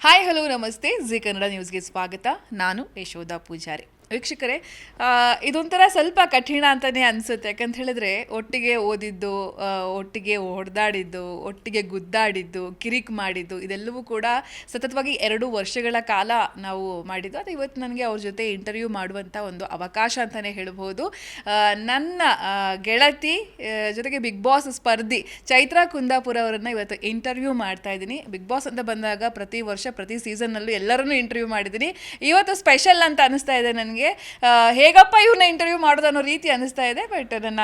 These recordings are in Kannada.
ಹಾಯ್ ಹಲೋ ನಮಸ್ತೆ ಜಿ ಕನ್ನಡ ನ್ಯೂಸ್ಗೆ ಸ್ವಾಗತ. ನಾನು ಯಶೋಧ ಪೂಜಾರಿ. ವೀಕ್ಷಕರೇ, ಇದೊಂಥರ ಸ್ವಲ್ಪ ಕಠಿಣ ಅಂತಲೇ ಅನಿಸುತ್ತೆ. ಯಾಕಂತ ಹೇಳಿದ್ರೆ ಒಟ್ಟಿಗೆ ಓದಿದ್ದು, ಒಟ್ಟಿಗೆ ಹೊಡೆದಾಡಿದ್ದು, ಒಟ್ಟಿಗೆ ಗುದ್ದಾಡಿದ್ದು, ಕಿರಿಕ್ ಮಾಡಿದ್ದು, ಇದೆಲ್ಲವೂ ಕೂಡ ಸತತವಾಗಿ 2 ವರ್ಷಗಳ ಕಾಲ ನಾವು ಮಾಡಿದ್ದು. ಅದು ಇವತ್ತು ನನಗೆ ಅವ್ರ ಜೊತೆ ಇಂಟರ್ವ್ಯೂ ಮಾಡುವಂಥ ಒಂದು ಅವಕಾಶ ಅಂತಲೇ ಹೇಳ್ಬೋದು. ನನ್ನ ಗೆಳತಿ ಜೊತೆಗೆ ಬಿಗ್ ಬಾಸ್ ಸ್ಪರ್ಧಿ ಚೈತ್ರಾ ಕುಂದಾಪುರ ಅವರನ್ನು ಇವತ್ತು ಇಂಟರ್ವ್ಯೂ ಮಾಡ್ತಾ ಇದ್ದೀನಿ. ಬಿಗ್ ಬಾಸ್ ಅಂತ ಬಂದಾಗ ಪ್ರತಿ ವರ್ಷ ಪ್ರತಿ ಸೀಸನ್ನಲ್ಲೂ ಎಲ್ಲರನ್ನೂ ಇಂಟರ್ವ್ಯೂ ಮಾಡಿದ್ದೀನಿ. ಇವತ್ತು ಸ್ಪೆಷಲ್ ಅಂತ ಅನಿಸ್ತಾ ಇದೆ ನನಗೆ. ಹೇಗಪ್ಪ ಇವ್ರನ್ನ ಇಂಟರ್ವ್ಯೂ ಮಾಡೋದು ಅನ್ನೋ ರೀತಿ ಅನಿಸ್ತಾ ಇದೆ. ಬಟ್ ನನ್ನ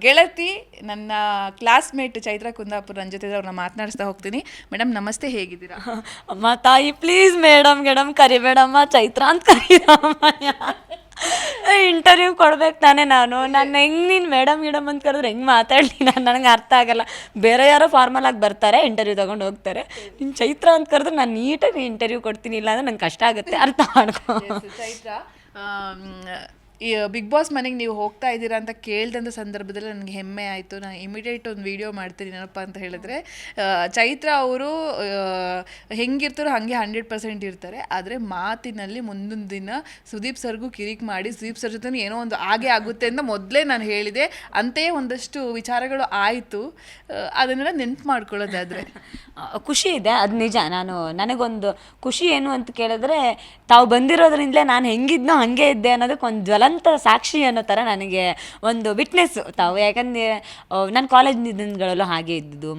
ಗೆಳತಿ, ನನ್ನ ಕ್ಲಾಸ್ಮೇಟ್ ಚೈತ್ರಾ ಕುಂದಾಪುರ ನನ್ನ ಜೊತೆ ಅವ್ರನ್ನ ಮಾತನಾಡಿಸ್ತಾ ಹೋಗ್ತೀನಿ. ಮೇಡಮ್ ನಮಸ್ತೆ, ಹೇಗಿದ್ದೀರಾ? ಅಮ್ಮ ತಾಯಿ ಪ್ಲೀಸ್ ಮೇಡಮ್ ಕರಿಬೇಡಮ್ಮ, ಚೈತ್ರ ಅಂತ ಕರೀರಮ್ಮ. ಇಂಟರ್ವ್ಯೂ ಕೊಡ್ಬೇಕು ತಾನೇ ನಾನು ಹೆಂಗೆ ನೀನು ಮೇಡಮ್ ಅಂತ ಕರೆದ್ರೆ ಹೆಂಗೆ ಮಾತಾಡಲಿ ನನಗೆ ಅರ್ಥ ಆಗಲ್ಲ. ಬೇರೆ ಯಾರೋ ಫಾರ್ಮಲ್ ಆಗಿ ಬರ್ತಾರೆ, ಇಂಟರ್ವ್ಯೂ ತೊಗೊಂಡು ಹೋಗ್ತಾರೆ. ನೀನು ಚೈತ್ರ ಅಂತ ಕರೆದ್ರೆ ನಾನು ನೀಟಾಗಿ ಇಂಟರ್ವ್ಯೂ ಕೊಡ್ತೀನಿ, ಇಲ್ಲ ಅಂದರೆ ನಂಗೆ ಕಷ್ಟ ಆಗುತ್ತೆ, ಅರ್ಥ ಮಾಡ್ಕೊ. ಚೈತ್ರ, ಈ ಬಿಗ್ ಬಾಸ್ ಮನೆಗೆ ನೀವು ಹೋಗ್ತಾ ಇದ್ದೀರಾ ಅಂತ ಕೇಳಿದಂಥ ಸಂದರ್ಭದಲ್ಲಿ ನನಗೆ ಹೆಮ್ಮೆ ಆಯಿತು. ನಾನು ಇಮಿಡಿಯೇಟ್ ಒಂದು ವಿಡಿಯೋ ಮಾಡ್ತೀನಿ. ಏನಪ್ಪ ಅಂತ ಹೇಳಿದ್ರೆ, ಚೈತ್ರ ಅವರು ಹೆಂಗಿರ್ತಾರೋ ಹಾಗೆ 100% ಇರ್ತಾರೆ. ಆದರೆ ಮಾತಿನಲ್ಲಿ ಮುಂದೊಂದು ದಿನ ಸುದೀಪ್ ಸರ್ಗೂ ಕಿರಿಕ್ ಮಾಡಿ ಸುದೀಪ್ ಸರ್ ಜೊತೆ ಏನೋ ಒಂದು ಆಗೇ ಆಗುತ್ತೆ ಅಂತ ಮೊದಲೇ ನಾನು ಹೇಳಿದೆ. ಅಂತೆಯೇ ಒಂದಷ್ಟು ವಿಚಾರಗಳು ಆಯಿತು. ಅದನ್ನೆಲ್ಲ ನೆನ್ಪು ಮಾಡ್ಕೊಳ್ಳೋದಾದರೆ ಖುಷಿ ಇದೆ, ಅದು ನಿಜ. ನನಗೊಂದು ಖುಷಿ ಏನು ಅಂತ ಕೇಳಿದ್ರೆ, ತಾವು ಬಂದಿರೋದ್ರಿಂದಲೇ ನಾನು ಹೆಂಗಿದ್ನೋ ಹಾಗೆ ಇದ್ದೆ ಅನ್ನೋದಕ್ಕೆ ಒಂದು ಜ್ವಲಂತ ಸಾಕ್ಷಿ ಅನ್ನೋ ಥರ ನನಗೆ ಒಂದು ವಿಟ್ನೆಸ್ಸು ತಾವು. ಯಾಕಂದರೆ ನಾನು ಕಾಲೇಜ್ ದಿನಗಳಲ್ಲೂ ಹಾಗೆ ಇದ್ದಿದ್ದು,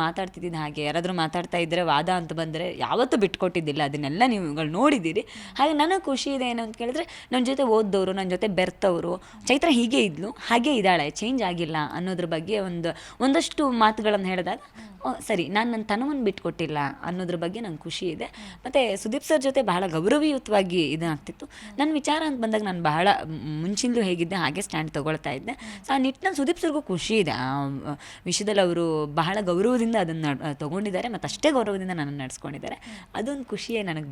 ಮಾತಾಡ್ತಿದ್ದು ಹಾಗೆ. ಯಾರಾದರೂ ಮಾತಾಡ್ತಾ ಇದ್ದರೆ ವಾದ ಅಂತ ಬಂದರೆ ಯಾವತ್ತೂ ಬಿಟ್ಕೊಟ್ಟಿದ್ದಿಲ್ಲ. ಅದನ್ನೆಲ್ಲ ನೀವುಗಳು ನೋಡಿದ್ದೀರಿ. ಹಾಗೆ ನನಗೆ ಖುಷಿ ಇದೆ ಏನು ಅಂತ ಕೇಳಿದ್ರೆ, ನನ್ನ ಜೊತೆ ಓದ್ದವರು, ನನ್ನ ಜೊತೆ ಬೆರ್ತವರು, ಚೈತ್ರ ಹೀಗೆ ಇದ್ಲು, ಹಾಗೆ ಇದ್ದಾಳೆ, ಚೇಂಜ್ ಆಗಿಲ್ಲ ಅನ್ನೋದ್ರ ಬಗ್ಗೆ ಒಂದಷ್ಟು ಮಾತುಗಳನ್ನು ಹೇಳಿದಾಗ ಸರಿ, ನಾನು ನನ್ನ ತನವನ್ನು ಬಿಟ್ಕೊಟ್ಟಿಲ್ಲ ಅನ್ನೋದ್ರ ಬಗ್ಗೆ ನಂಗೆ ಖುಷಿ ಇದೆ. ಮತ್ತು ಸುದೀಪ್ ಸರ್ ಜೊತೆ ಬಹಳ ಗೌರವಯುತವಾಗಿ ಇದಾಗ್ತಿತ್ತು. ನನ್ನ ವಿಚಾರ ಅಂತ ಬಂದಾಗ ನಾನು ಬಹಳ ಮುಂಚಿಂದಲೂ ಹೇಗಿದ್ದೆ ಹಾಗೆ ಸ್ಟ್ಯಾಂಡ್ ತೊಗೊಳ್ತಾ ಇದ್ದೆ. ಸೊ ಆ ನಿಟ್ಟಿನಲ್ಲಿ ಸುದೀಪ್ ಸರ್ಗೂ ಖುಷಿ ಇದೆ. ಆ ವಿಷಯದಲ್ಲಿ ಅವರು ಬಹಳ ಗೌರವದಿಂದ ಅದನ್ನು ತೊಗೊಂಡಿದ್ದಾರೆ, ಮತ್ತು ಅಷ್ಟೇ ಗೌರವದಿಂದ ನನ್ನನ್ನು ನಡೆಸ್ಕೊಂಡಿದ್ದಾರೆ. ಅದೊಂದು ಖುಷಿಯೇ ನನಗೆ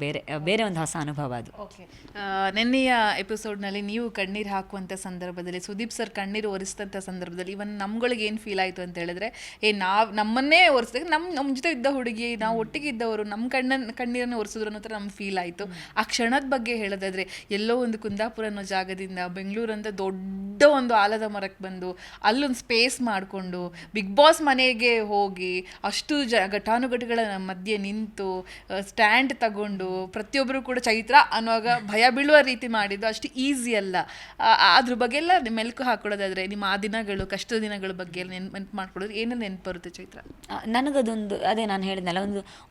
ಬೇರೆ ಒಂದು ಹೊಸ ಅನುಭವ ಅದು. ಓಕೆ, ನೆನ್ನೆಯ ಎಪಿಸೋಡ್ನಲ್ಲಿ ನೀವು ಕಣ್ಣೀರು ಹಾಕುವಂಥ ಸಂದರ್ಭದಲ್ಲಿ, ಸುದೀಪ್ ಸರ್ ಕಣ್ಣೀರು ಒರೆಸಿದಂಥ ಸಂದರ್ಭದಲ್ಲಿ ಇವನ್ ನಮ್ಗಳಿಗೆ ಏನು ಫೀಲ್ ಆಯಿತು ಅಂತ ಹೇಳಿದ್ರೆ, ನಮ್ಮನ್ನೇ ಒರೆಸಿದಾಗ ನಮ್ಮ ಜೊತೆ ಇದ್ದ ಹುಡುಗಿ, ನಾವು ಒಟ್ಟಿಗೆ ಇದ್ದವರು ನಮ್ಮ ಕಣ್ಣೀರನ್ನು ಒರೆಸಿದ್ರು ಅನ್ನೋ ಥರ ನಮ್ಗೆ ಫೀಲ್ ಆಯಿತು. ಆ ಕ್ಷಣದ ಬಗ್ಗೆ ಹೇಳೋದಾದರೆ, ಎಲ್ಲೋ ಒಂದು ಕುಂದಾಪುರ ಅನ್ನೋ ಜಾಗದಿಂದ ಬೆಂಗಳೂರಂತ ದೊಡ್ಡ ಒಂದು ಆಲದ ಮರಕ್ಕೆ ಬಂದು ಅಲ್ಲೊಂದು ಸ್ಪೇಸ್ ಮಾಡಿಕೊಂಡು ಬಿಗ್ ಬಾಸ್ ಮನೆಗೆ ಹೋಗಿ ಅಷ್ಟು ಘಟಾನುಘಟಿಗಳ ಮಧ್ಯೆ ನಿಂತು ಸ್ಟ್ಯಾಂಡ್ ತಗೊಂಡು ಪ್ರತಿಯೊಬ್ಬರು ಕೂಡ ಚೈತ್ರ ಅನ್ನುವಾಗ ಭಯ ಬೀಳುವ ರೀತಿ ಮಾಡಿದ್ದು ಅಷ್ಟು ಈಸಿ ಅಲ್ಲ. ಅದ್ರ ಬಗ್ಗೆ ಎಲ್ಲ ಮೆಲುಕು ಹಾಕೊಳ್ಳೋದಾದರೆ, ನಿಮ್ಮ ಆ ದಿನಗಳು, ಕಷ್ಟದ ದಿನಗಳ ಬಗ್ಗೆ ಎಲ್ಲ ನೆನ್ಪು ಮಾಡ್ಕೊಳ್ಳೋದು ಏನೆಲ್ಲ ನೆನಪು ಬರುತ್ತೆ ಚೈತ್ರ? ನನಗದೊಂದು, ಅದೇ ನಾನು ಹೇಳಿದ್ನಲ್ಲ,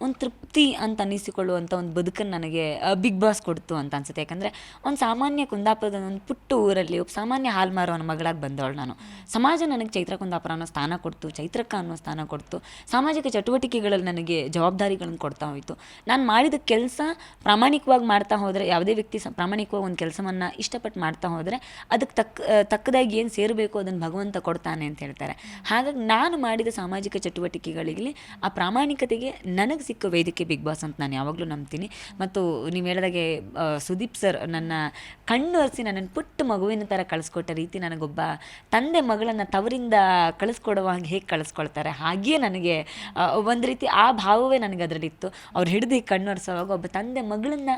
ಒಂದು ತೃಪ್ತಿ ಅಂತ ಅನ್ನಿಸಿಕೊಳ್ಳುವಂಥ ಒಂದು ಬದುಕನ್ನು ನನಗೆ ಬಿಗ್ ಬಾಸ್ ಕೊಡ್ತು ಅಂತ ಅನ್ಸುತ್ತೆ. ಯಾಕಂದರೆ ಒಂದು ಸಾಮಾನ್ಯ ಕುಂದಾಪುರದ ಒಂದು ಪುಟ್ಟ ಊರಲ್ಲಿ ಒಬ್ಬ ಸಾಮಾನ್ಯ ಹಾಲು ಮಾರೋನ ಮಗಳಾಗಿ ಬಂದವಳು ನಾನು. ಸಮಾಜ ನನಗೆ ಚೈತ್ರ ಕುಂದಾಪುರ ಅನ್ನೋ ಸ್ಥಾನ ಕೊಡ್ತು, ಚೈತ್ರಕ್ಕ ಅನ್ನೋ ಸ್ಥಾನ ಕೊಡ್ತು. ಸಾಮಾಜಿಕ ಚಟುವಟಿಕೆಗಳಲ್ಲಿ ನನಗೆ ಜವಾಬ್ದಾರಿಗಳನ್ನು ಕೊಡ್ತಾ ಹೋಯಿತು. ನಾನು ಮಾಡಿದ ಕೆಲಸ ಪ್ರಾಮಾಣಿಕವಾಗಿ ಮಾಡ್ತಾ ಹೋದರೆ, ಯಾವುದೇ ವ್ಯಕ್ತಿ ಪ್ರಾಮಾಣಿಕವಾಗಿ ಒಂದು ಕೆಲಸವನ್ನು ಇಷ್ಟಪಟ್ಟು ಮಾಡ್ತಾ ಹೋದರೆ ಅದಕ್ಕೆ ತಕ್ಕದಾಗಿ ಏನು ಸೇರಬೇಕು ಅದನ್ನು ಭಗವಂತ ಕೊಡ್ತಾನೆ ಅಂತ ಹೇಳ್ತಾರೆ. ಹಾಗಾಗಿ ನಾನು ಮಾಡಿದ ಸಾಮಾಜಿಕ ಚಟುವಟಿಕೆಗಳಿಗೆ ಆ ಪ್ರಾಮಾಣಿಕತೆಗೆ ನನಗೆ ಸಿಕ್ಕ ವೇದಿಕೆ ಬಿಗ್ ಬಾಸ್ ಅಂತ ನಾನು ಯಾವಾಗಲೂ ನಂಬ್ತೀನಿ. ಮತ್ತು ನೀವು ಹೇಳಿದಾಗೆ ಸುದೀಪ್ ಸರ್ ನನ್ನ ಕಣ್ಣು ಹರಿಸಿ ನನ್ನನ್ನು ಪುಟ್ಟ ಮಗುವಿನ ಥರ ಕಳಿಸ್ಕೊಟ್ಟ ರೀತಿ, ನನಗೊಬ್ಬ ತಂದೆ ಮಗಳನ್ನು ತವರಿಂದ ಕಳಿಸ್ಕೊಡುವಾಗ ಹೇಗೆ ಕಳಿಸ್ಕೊಳ್ತಾರೆ ಹಾಗೆಯೇ ನನಗೆ ಒಂದು ರೀತಿ ಆ ಭಾವವೇ ನನಗೆ ಅದರಲ್ಲಿತ್ತು. ಅವ್ರು ಹಿಡಿದು ಹೀಗೆ ಕಣ್ಣು ಹರಿಸೋವಾಗ ಒಬ್ಬ ತಂದೆ ಮಗಳನ್ನು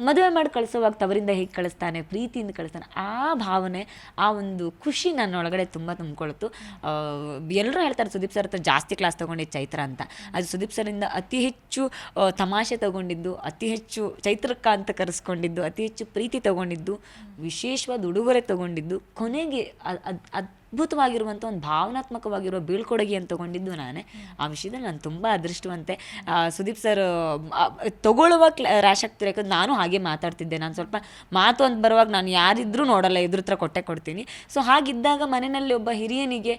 ಮದುವೆ ಮಾಡಿ ಕಳಿಸೋವಾಗ ತವರಿಂದ ಹೇಗೆ ಕಳಿಸ್ತಾನೆ, ಪ್ರೀತಿಯಿಂದ ಕಳಿಸ್ತಾನೆ, ಆ ಭಾವನೆ, ಆ ಒಂದು ಖುಷಿ ನನ್ನ ಒಳಗಡೆ ತುಂಬ ತುಂಬಿಕೊಳ್ತು. ಎಲ್ಲರೂ ಹೇಳ್ತಾರೆ ಸುದೀಪ್ ಸರ್ ಹತ್ರ ಜಾಸ್ತಿ ಕ್ಲಾಸ್ ತೊಗೊಂಡಿದ್ದು ಚೈತ್ರ ಅಂತ. ಅದು ಸುದೀಪ್ ಸರಿಂದ ಅತಿ ಹೆಚ್ಚು ತಮಾಷೆ ತೊಗೊಂಡಿದ್ದು, ಅತಿ ಹೆಚ್ಚು ಚೈತ್ರಕ್ಕ ಅಂತ ಕರೆಸ್ಕೊಂಡಿದ್ದು, ಅತಿ ಹೆಚ್ಚು ಪ್ರೀತಿ ತೊಗೊಂಡಿದ್ದು, ವಿಶೇಷವಾದ ಉಡುಗೊರೆ ತೊಗೊಂಡಿದ್ದು, ಕೊನೆಗೆ ಅದ್ಭುತವಾಗಿರುವಂಥ ಒಂದು ಭಾವನಾತ್ಮಕವಾಗಿರುವ ಬೀಳ್ಕೊಡುಗೆ ಅಂತ ತೊಗೊಂಡಿದ್ದು ನಾನೇ. ಆ ವಿಷಯದಲ್ಲಿ ನಾನು ತುಂಬ ಅದೃಷ್ಟವಂತೆ. ಸುದೀಪ್ ಸರ್ ತೊಗೊಳ್ಳುವ ರ್ಯಾಶ್ ಆಗ್ತಿರೋ, ಯಾಕಂದ್ರೆ ನಾನು ಹಾಗೆ ಮಾತಾಡ್ತಿದ್ದೆ. ನಾನು ಸ್ವಲ್ಪ ಮಾತು ಅಂತ ಬರುವಾಗ ನಾನು ಯಾರಿದ್ರೂ ನೋಡಲ್ಲ, ಎದುರು ಹತ್ರ ಕೊಡ್ತೀನಿ. ಸೊ ಹಾಗಿದ್ದಾಗ ಮನೆಯಲ್ಲಿ ಒಬ್ಬ ಹಿರಿಯನಿಗೆ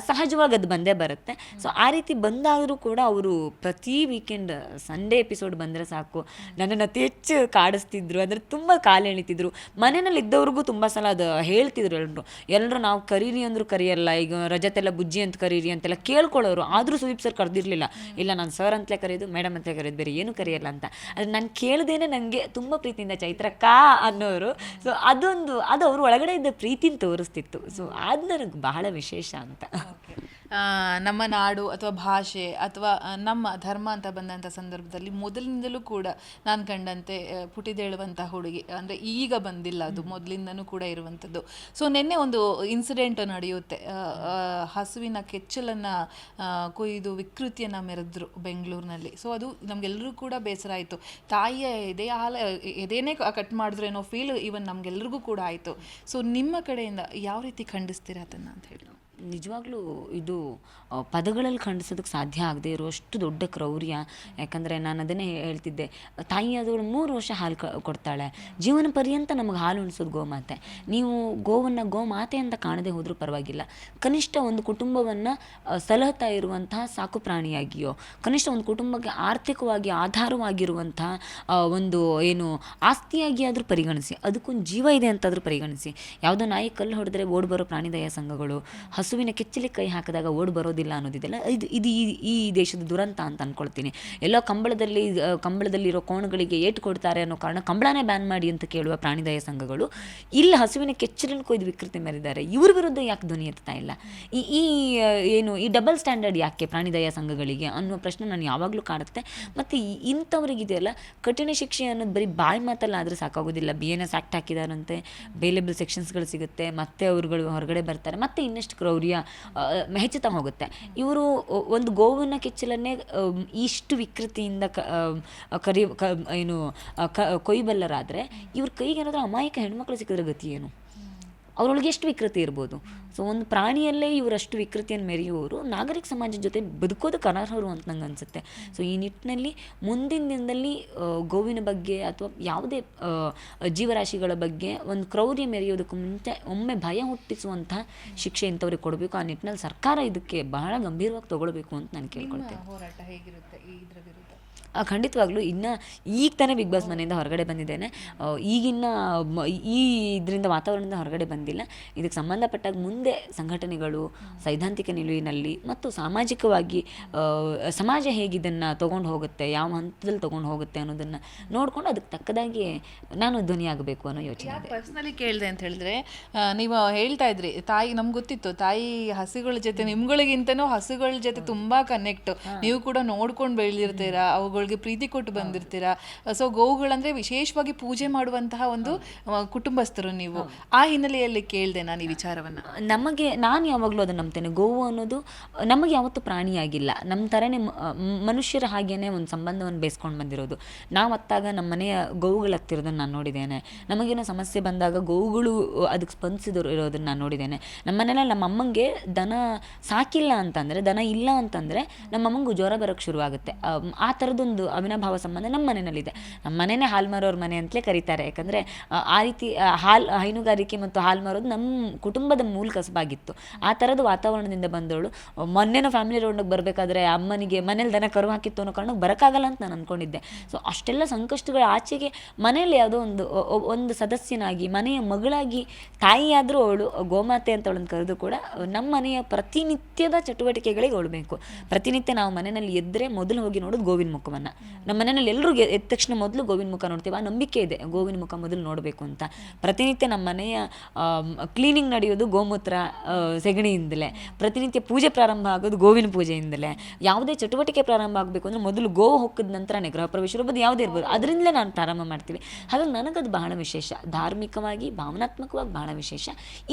ಸಹಜವಾಗಿ ಅದು ಬಂದೇ ಬರುತ್ತೆ. ಸೊ ಆ ರೀತಿ ಬಂದಾದರೂ ಕೂಡ ಅವರು ಪ್ರತಿ ವೀಕೆಂಡ್ ಸಂಡೇ ಎಪಿಸೋಡ್ ಬಂದರೆ ಸಾಕು ನನ್ನನ್ನು ಅತಿ ಹೆಚ್ಚು ಕಾಡಿಸ್ತಿದ್ರು. ಅಂದರೆ ತುಂಬ ಕಾಲು ಎಳಿತಿದ್ರು. ಮನೆಯಲ್ಲಿ ಇದ್ದವ್ರಿಗೂ ತುಂಬ ಸಲ ಅದು ಹೇಳ್ತಿದ್ರು. ಎಲ್ಲರೂ ನಾವು ಕರೀರಿ ಅಂದರೂ ಕರೆಯಲ್ಲ, ಈಗ ರಜತೆಲ್ಲ ಬುಜ್ಜಿ ಅಂತ ಕರೀರಿ ಅಂತೆಲ್ಲ ಕೇಳ್ಕೊಳ್ಳೋರು. ಆದರೂ ಸುದೀಪ್ ಸರ್ ಕರೆದಿರಲಿಲ್ಲ. ಇಲ್ಲ, ನಾನು ಸರ್ ಅಂತಲೇ ಕರೆಯೋದು, ಮೇಡಮ್ ಅಂತಲೇ ಕರೆಯೋದು, ಬೇರೆ ಏನೂ ಕರೆಯಲ್ಲ ಅಂತ. ಅದು ನಾನು ಕೇಳ್ದೇನೆ ನನಗೆ ತುಂಬ ಪ್ರೀತಿಯಿಂದ ಚೈತ್ರಕ್ಕ ಅನ್ನೋರು. ಸೊ ಅದು ಅವ್ರ ಒಳಗಡೆ ಇದ್ದ ಪ್ರೀತಿನ ತೋರಿಸ್ತಿತ್ತು. ಸೊ ಅದು ನನಗೆ ಬಹಳ ವಿಶೇಷ ಅಂತ. ನಮ್ಮ ನಾಡು ಅಥವಾ ಭಾಷೆ ಅಥವಾ ನಮ್ಮ ಧರ್ಮ ಅಂತ ಬಂದಂಥ ಸಂದರ್ಭದಲ್ಲಿ ಮೊದಲಿನಿಂದಲೂ ಕೂಡ ನಾನು ಕಂಡಂತೆ ಪುಟಿದೇಳುವಂಥ ಹುಡುಗಿ, ಅಂದರೆ ಈಗ ಬಂದಿಲ್ಲ, ಅದು ಮೊದಲಿಂದನೂ ಕೂಡ ಇರುವಂಥದ್ದು. ಸೊ ನಿನ್ನೆ ಒಂದು ಇನ್ಸಿಡೆಂಟ್ ನಡೆಯುತ್ತೆ. ಹಸುವಿನ ಕೆಚ್ಚಲನ್ನು ಕೊಯ್ದು ವಿಕೃತಿಯನ್ನು ಮೆರೆದ್ರು ಬೆಂಗಳೂರಿನಲ್ಲಿ. ಸೊ ಅದು ನಮಗೆಲ್ಲರೂ ಕೂಡ ಬೇಸರ ಆಯಿತು. ತಾಯಿಯ ಎದೇನೇ ಕಟ್ ಮಾಡಿದ್ರು ಏನೋ ಫೀಲ್ ಈವನ್ ನಮಗೆಲ್ರಿಗೂ ಕೂಡ ಆಯಿತು. ಸೊ ನಿಮ್ಮ ಕಡೆಯಿಂದ ಯಾವ ರೀತಿ ಖಂಡಿಸ್ತೀರಾ ಅದನ್ನು ಅಂತ ಹೇಳಿ? ನಿಜವಾಗ್ಲೂ ಇದು ಪದಗಳಲ್ಲಿ ಖಂಡಿಸೋದಕ್ಕೆ ಸಾಧ್ಯ ಆಗದೆ ಇರುವಷ್ಟು ದೊಡ್ಡ ಕ್ರೌರ್ಯ. ಯಾಕಂದರೆ ನಾನು ಅದನ್ನೇ ಹೇಳ್ತಿದ್ದೆ, ತಾಯಿಯಾದವಳು 3 ವರ್ಷ ಹಾಲು ಕೊಡ್ತಾಳೆ, ಜೀವನ ಪರ್ಯಂತ ನಮಗೆ ಹಾಲು ಉಣಿಸೋದು ಗೋಮಾತೆ. ನೀವು ಗೋವನ್ನು ಗೋಮಾತೆ ಅಂತ ಕಾಣದೇ ಹೋದರೂ ಪರವಾಗಿಲ್ಲ, ಕನಿಷ್ಠ ಒಂದು ಕುಟುಂಬವನ್ನು ಸಲಹುತ್ತಾ ಇರುವಂತಹ ಸಾಕು ಪ್ರಾಣಿಯಾಗಿಯೋ, ಕನಿಷ್ಠ ಒಂದು ಕುಟುಂಬಕ್ಕೆ ಆರ್ಥಿಕವಾಗಿ ಆಧಾರವಾಗಿರುವಂತಹ ಒಂದು ಏನು ಆಸ್ತಿಯಾಗಿ ಆದರೂ ಪರಿಗಣಿಸಿ, ಅದಕ್ಕೊಂದು ಜೀವ ಇದೆ ಅಂತಾದರೂ ಪರಿಗಣಿಸಿ. ಯಾವುದೋ ನಾಯಿ ಕಲ್ಲು ಹೊಡೆದ್ರೆ ಓಡಿ ಬರೋ ಪ್ರಾಣಿದಯ ಸಂಘಗಳು, ಹಸುವಿನ ಕೆಚ್ಚಲಿಗೆ ಕೈ ಹಾಕಿದಾಗ ಓಡಿ ಬರೋದಿಲ್ಲ ಅನ್ನೋದಿದೆಲ್ಲ ಇದು ಈ ದೇಶದ ದುರಂತ ಅಂತ ಅಂದ್ಕೊಳ್ತೀನಿ. ಎಲ್ಲೋ ಕಂಬಳದಲ್ಲಿರೋ ಕೋಣಗಳಿಗೆ ಏಟು ಕೊಡ್ತಾರೆ ಅನ್ನೋ ಕಾರಣ ಕಂಬಳನೇ ಬ್ಯಾನ್ ಮಾಡಿ ಅಂತ ಕೇಳುವ ಪ್ರಾಣಿದಯ ಸಂಘಗಳು ಇಲ್ಲಿ ಹಸುವಿನ ಕೆಚ್ಚಲನ್ನು ಕೊಯ್ದು ವಿಕೃತಿ ಮೆರೆದಿದ್ದಾರೆ. ಇವ್ರ ವಿರುದ್ಧ ಯಾಕೆ ಧ್ವನಿ ಎತ್ತಾ ಇಲ್ಲ? ಈ ಡಬಲ್ ಸ್ಟ್ಯಾಂಡರ್ಡ್ ಯಾಕೆ ಪ್ರಾಣಿದಯ ಸಂಘಗಳಿಗೆ ಅನ್ನುವ ಪ್ರಶ್ನೆ ನಾನು ಯಾವಾಗಲೂ ಕಾಡುತ್ತೆ. ಮತ್ತು ಇಂಥವ್ರಿಗಿದೆಯಲ್ಲ, ಕಠಿಣ ಶಿಕ್ಷೆ ಅನ್ನೋದು ಬರೀ ಬಾಯಿ ಮಾತಲ್ಲ ಆದರೆ ಸಾಕಾಗೋದಿಲ್ಲ. BNS ಆ್ಯಕ್ಟ್ ಹಾಕಿದಾರಂತೆ, ಬೇಲೇಬಲ್ ಸೆಕ್ಷನ್ಸ್ಗಳು ಸಿಗುತ್ತೆ, ಮತ್ತೆ ಅವ್ರುಗಳು ಹೊರಗಡೆ ಬರ್ತಾರೆ, ಮತ್ತೆ ಇನ್ನಷ್ಟು ಕ್ರೌರ್ಯ ಹೆಚ್ಚುತ್ತಾ ಹೋಗುತ್ತೆ. ಇವರು ಒಂದು ಗೋವಿನ ಕೆಚ್ಚಲನ್ನೇ ಇಷ್ಟು ವಿಕೃತಿಯಿಂದ ಕೊಯ್ಬಲ್ಲರಾದರೆ ಇವ್ರ ಕೈಗೆ ಏನಾದರೂ ಅಮಾಯಕ ಹೆಣ್ಮಕ್ಳು ಸಿಕ್ಕಿದ್ರೆ ಗತಿ ಏನು? ಅವರೊಳಗೆ ಎಷ್ಟು ವಿಕೃತಿ ಇರ್ಬೋದು? ಸೊ ಒಂದು ಪ್ರಾಣಿಯಲ್ಲೇ ಇವರಷ್ಟು ವಿಕೃತಿಯನ್ನು ಮೆರೆಯುವವರು ನಾಗರಿಕ ಸಮಾಜದ ಜೊತೆ ಬದುಕೋದಕ್ಕೆ ಅನರ್ಹರು ಅಂತ ನಂಗೆ ಅನಿಸುತ್ತೆ. ಸೊ ಈ ನಿಟ್ಟಿನಲ್ಲಿ ಮುಂದಿನ ದಿನದಲ್ಲಿ ಗೋವಿನ ಬಗ್ಗೆ ಅಥವಾ ಯಾವುದೇ ಜೀವರಾಶಿಗಳ ಬಗ್ಗೆ ಒಂದು ಕ್ರೌರ್ಯ ಮೆರೆಯೋದಕ್ಕೂ ಮುಂಚೆ ಒಮ್ಮೆ ಭಯ ಹುಟ್ಟಿಸುವಂತಹ ಶಿಕ್ಷೆ ಇಂಥವ್ರಿಗೆ ಕೊಡಬೇಕು. ಆ ನಿಟ್ಟಿನಲ್ಲಿ ಸರ್ಕಾರ ಇದಕ್ಕೆ ಬಹಳ ಗಂಭೀರವಾಗಿ ತಗೊಳ್ಬೇಕು ಅಂತ ನಾನು ಕೇಳ್ಕೊಳ್ತೇನೆ. ಹೋರಾಟ ಹೇಗಿರುತ್ತೆ ಇದರ ವಿರುದ್ಧ? ಖಂಡಿತವಾಗ್ಲೂ ಈಗ ತಾನೇ ಬಿಗ್ ಬಾಸ್ ಮನೆಯಿಂದ ಹೊರಗಡೆ ಬಂದಿದ್ದೇನೆ. ಈ ಇದರಿಂದ ವಾತಾವರಣದಿಂದ ಹೊರಗಡೆ ಬಂದಿಲ್ಲ. ಇದಕ್ಕೆ ಸಂಬಂಧಪಟ್ಟಾಗ ಮುಂದೆ ಸಂಘಟನೆಗಳು ಸೈದ್ಧಾಂತಿಕ ನಿಲುವಿನಲ್ಲಿ ಮತ್ತು ಸಾಮಾಜಿಕವಾಗಿ ಸಮಾಜ ಹೇಗೆ ಇದನ್ನು ತೊಗೊಂಡು ಹೋಗುತ್ತೆ, ಯಾವ ಹಂತದಲ್ಲಿ ತೊಗೊಂಡು ಹೋಗುತ್ತೆ ಅನ್ನೋದನ್ನು ನೋಡಿಕೊಂಡು ಅದಕ್ಕೆ ತಕ್ಕದಾಗಿ ನಾನು ಧ್ವನಿಯಾಗಬೇಕು ಅನ್ನೋ ಯೋಚನೆ. ಪರ್ಸ್ನಲಿ ಕೇಳಿದೆ ಅಂತ ಹೇಳಿದ್ರೆ, ನೀವು ಹೇಳ್ತಾ ಇದ್ರಿ ತಾಯಿ, ನಮ್ಗೆ ಗೊತ್ತಿತ್ತು ತಾಯಿ ಹಸುಗಳ ಜೊತೆ ನಿಮ್ಗಳಿಗಿಂತನೂ ಹಸುಗಳ ಜೊತೆ ತುಂಬಾ ಕನೆಕ್ಟ್, ನೀವು ಕೂಡ ನೋಡ್ಕೊಂಡು ಬೆಳೆದಿರ್ತೀರಾ, ಅವುಗಳಿಗೆ ಪ್ರೀತಿ ಕೊಟ್ಟು ಬಂದಿರ್ತೀರಾ. ಸೊ ಗೋವುಗಳಂದ್ರೆ ವಿಶೇಷವಾಗಿ ಪೂಜೆ ಮಾಡುವಂತಹ ಒಂದು ಕುಟುಂಬಸ್ಥರು ನೀವು. ಆ ಹಿನ್ನೆಲೆಯಲ್ಲಿ ಕೇಳಿದೆ ನಾನು ಈ ವಿಚಾರವನ್ನ. ನಾನು ಯಾವಾಗಲೂ ಅದನ್ನು ನಂಬ್ತೇನೆ. ಗೋವು ಅನ್ನೋದು ನಮಗೆ ಯಾವತ್ತೂ ಪ್ರಾಣಿಯಾಗಿಲ್ಲ, ನಮ್ಮ ಥರನೇ ಮನುಷ್ಯರ ಹಾಗೇನೆ ಒಂದು ಸಂಬಂಧವನ್ನು ಬೇಯಿಸ್ಕೊಂಡು ಬಂದಿರೋದು. ನಾವು ಅತ್ತಾಗ ನಮ್ಮ ಮನೆಯ ಗೋವುಗಳು ಹತ್ತಿರೋದನ್ನು ನಾನು ನೋಡಿದ್ದೇನೆ. ನಮಗೇನೋ ಸಮಸ್ಯೆ ಬಂದಾಗ ಗೋವುಗಳು ಅದಕ್ಕೆ ಸ್ಪಂದಿಸಿರೋದನ್ನು ನಾನು ನೋಡಿದ್ದೇನೆ. ನಮ್ಮ ಮನೇಲಿ ನಮ್ಮ ಅಮ್ಮಂಗೆ ದನ ಸಾಕಿಲ್ಲ ಅಂತಂದರೆ, ದನ ಇಲ್ಲ ಅಂತಂದರೆ ನಮ್ಮ ಅಮ್ಮಂಗೂ ಜ್ವರ ಬರೋಕ್ಕೆ ಶುರುವಾಗುತ್ತೆ. ಆ ಥರದೊಂದು ಅವಿನಾಭಾವ ಸಂಬಂಧ ನಮ್ಮ ಮನೆಯಲ್ಲಿದೆ. ನಮ್ಮ ಮನೆಯೇ ಹಾಲು ಮಾರೋರ ಮನೆ ಅಂತಲೇ ಕರೀತಾರೆ. ಯಾಕಂದರೆ ಆ ರೀತಿ ಹೈನುಗಾರಿಕೆ ಮತ್ತು ಹಾಲು ಮಾರೋದು ನಮ್ಮ ಕುಟುಂಬದ ಮೂಲ ಕಸಬಾಗಿತ್ತು. ಆ ಥರದ ವಾತಾವರಣದಿಂದ ಬಂದವಳು ಮೊನ್ನೆನೋ ಫ್ಯಾಮಿಲಿ ರೌಂಡಿಗೆ ಬರಬೇಕಾದ್ರೆ ಅಮ್ಮನಿಗೆ ಮನೇಲಿ ದನ ಕರು ಹಾಕಿತ್ತು ಅನ್ನೋ ಕಾರಣಕ್ಕೆ ಬರೋಕ್ಕಾಗಲ್ಲ ಅಂತ ನಾನು ಅಂದ್ಕೊಂಡಿದ್ದೆ. ಸೊ ಅಷ್ಟೆಲ್ಲ ಸಂಕಷ್ಟಗಳ ಆಚೆಗೆ ಮನೆಯಲ್ಲಿ ಯಾವುದೋ ಒಂದು ಸದಸ್ಯನಾಗಿ, ಮನೆಯ ಮಗಳಾಗಿ, ತಾಯಿಯಾದರೂ ಅವಳು ಗೋಮಾತೆ ಅಂತ ಅವಳನ್ನು ಕರೆದು ಕೂಡ ನಮ್ಮ ಮನೆಯ ಪ್ರತಿನಿತ್ಯದ ಚಟುವಟಿಕೆಗಳಿಗೆ ಅವಳು ಪ್ರತಿನಿತ್ಯ ನಾವು ಮನೆಯಲ್ಲಿ ಎದ್ದರೆ ಮೊದಲು ಹೋಗಿ ನೋಡೋದು ಗೋವಿನ ಮುಖವನ್ನು. ನಮ್ಮ ಮನೆಯಲ್ಲಿ ಎಲ್ಲರೂ ಎದ್ದ ತಕ್ಷಣ ಮೊದಲು ಗೋವಿನ ಮುಖ ನೋಡ್ತೀವಿ. ಆ ನಂಬಿಕೆ ಇದೆ, ಗೋವಿನ ಮುಖ ಮೊದಲು ನೋಡಬೇಕು ಅಂತ. ಪ್ರತಿನಿತ್ಯ ನಮ್ಮ ಮನೆಯ ಕ್ಲೀನಿಂಗ್ ನಡೆಯೋದು ಗೋಮೂತ್ರ ಸೆಗಣಿಯಿಂದಲೇ. ಪ್ರತಿನಿತ್ಯ ಪೂಜೆ ಪ್ರಾರಂಭ ಆಗೋದು ಗೋವಿನ ಪೂಜೆಯಿಂದಲೇ. ಯಾವುದೇ ಚಟುವಟಿಕೆ ಪ್ರಾರಂಭ ಆಗಬೇಕು ಅಂದರೆ ಮೊದಲು ಗೋವು ಹೊಕ್ಕದ ನಂತರನೇ ಗೃಹ ಪ್ರವೇಶ ಇರ್ಬೋದು, ಯಾವುದೇ ಇರ್ಬೋದು, ಅದರಿಂದಲೇ ನಾನು ಪ್ರಾರಂಭ ಮಾಡ್ತೀವಿ. ಹಾಗಾಗಿ ನನಗದು ಬಹಳ ವಿಶೇಷ, ಧಾರ್ಮಿಕವಾಗಿ ಭಾವನಾತ್ಮಕವಾಗಿ ಬಹಳ ವಿಶೇಷ.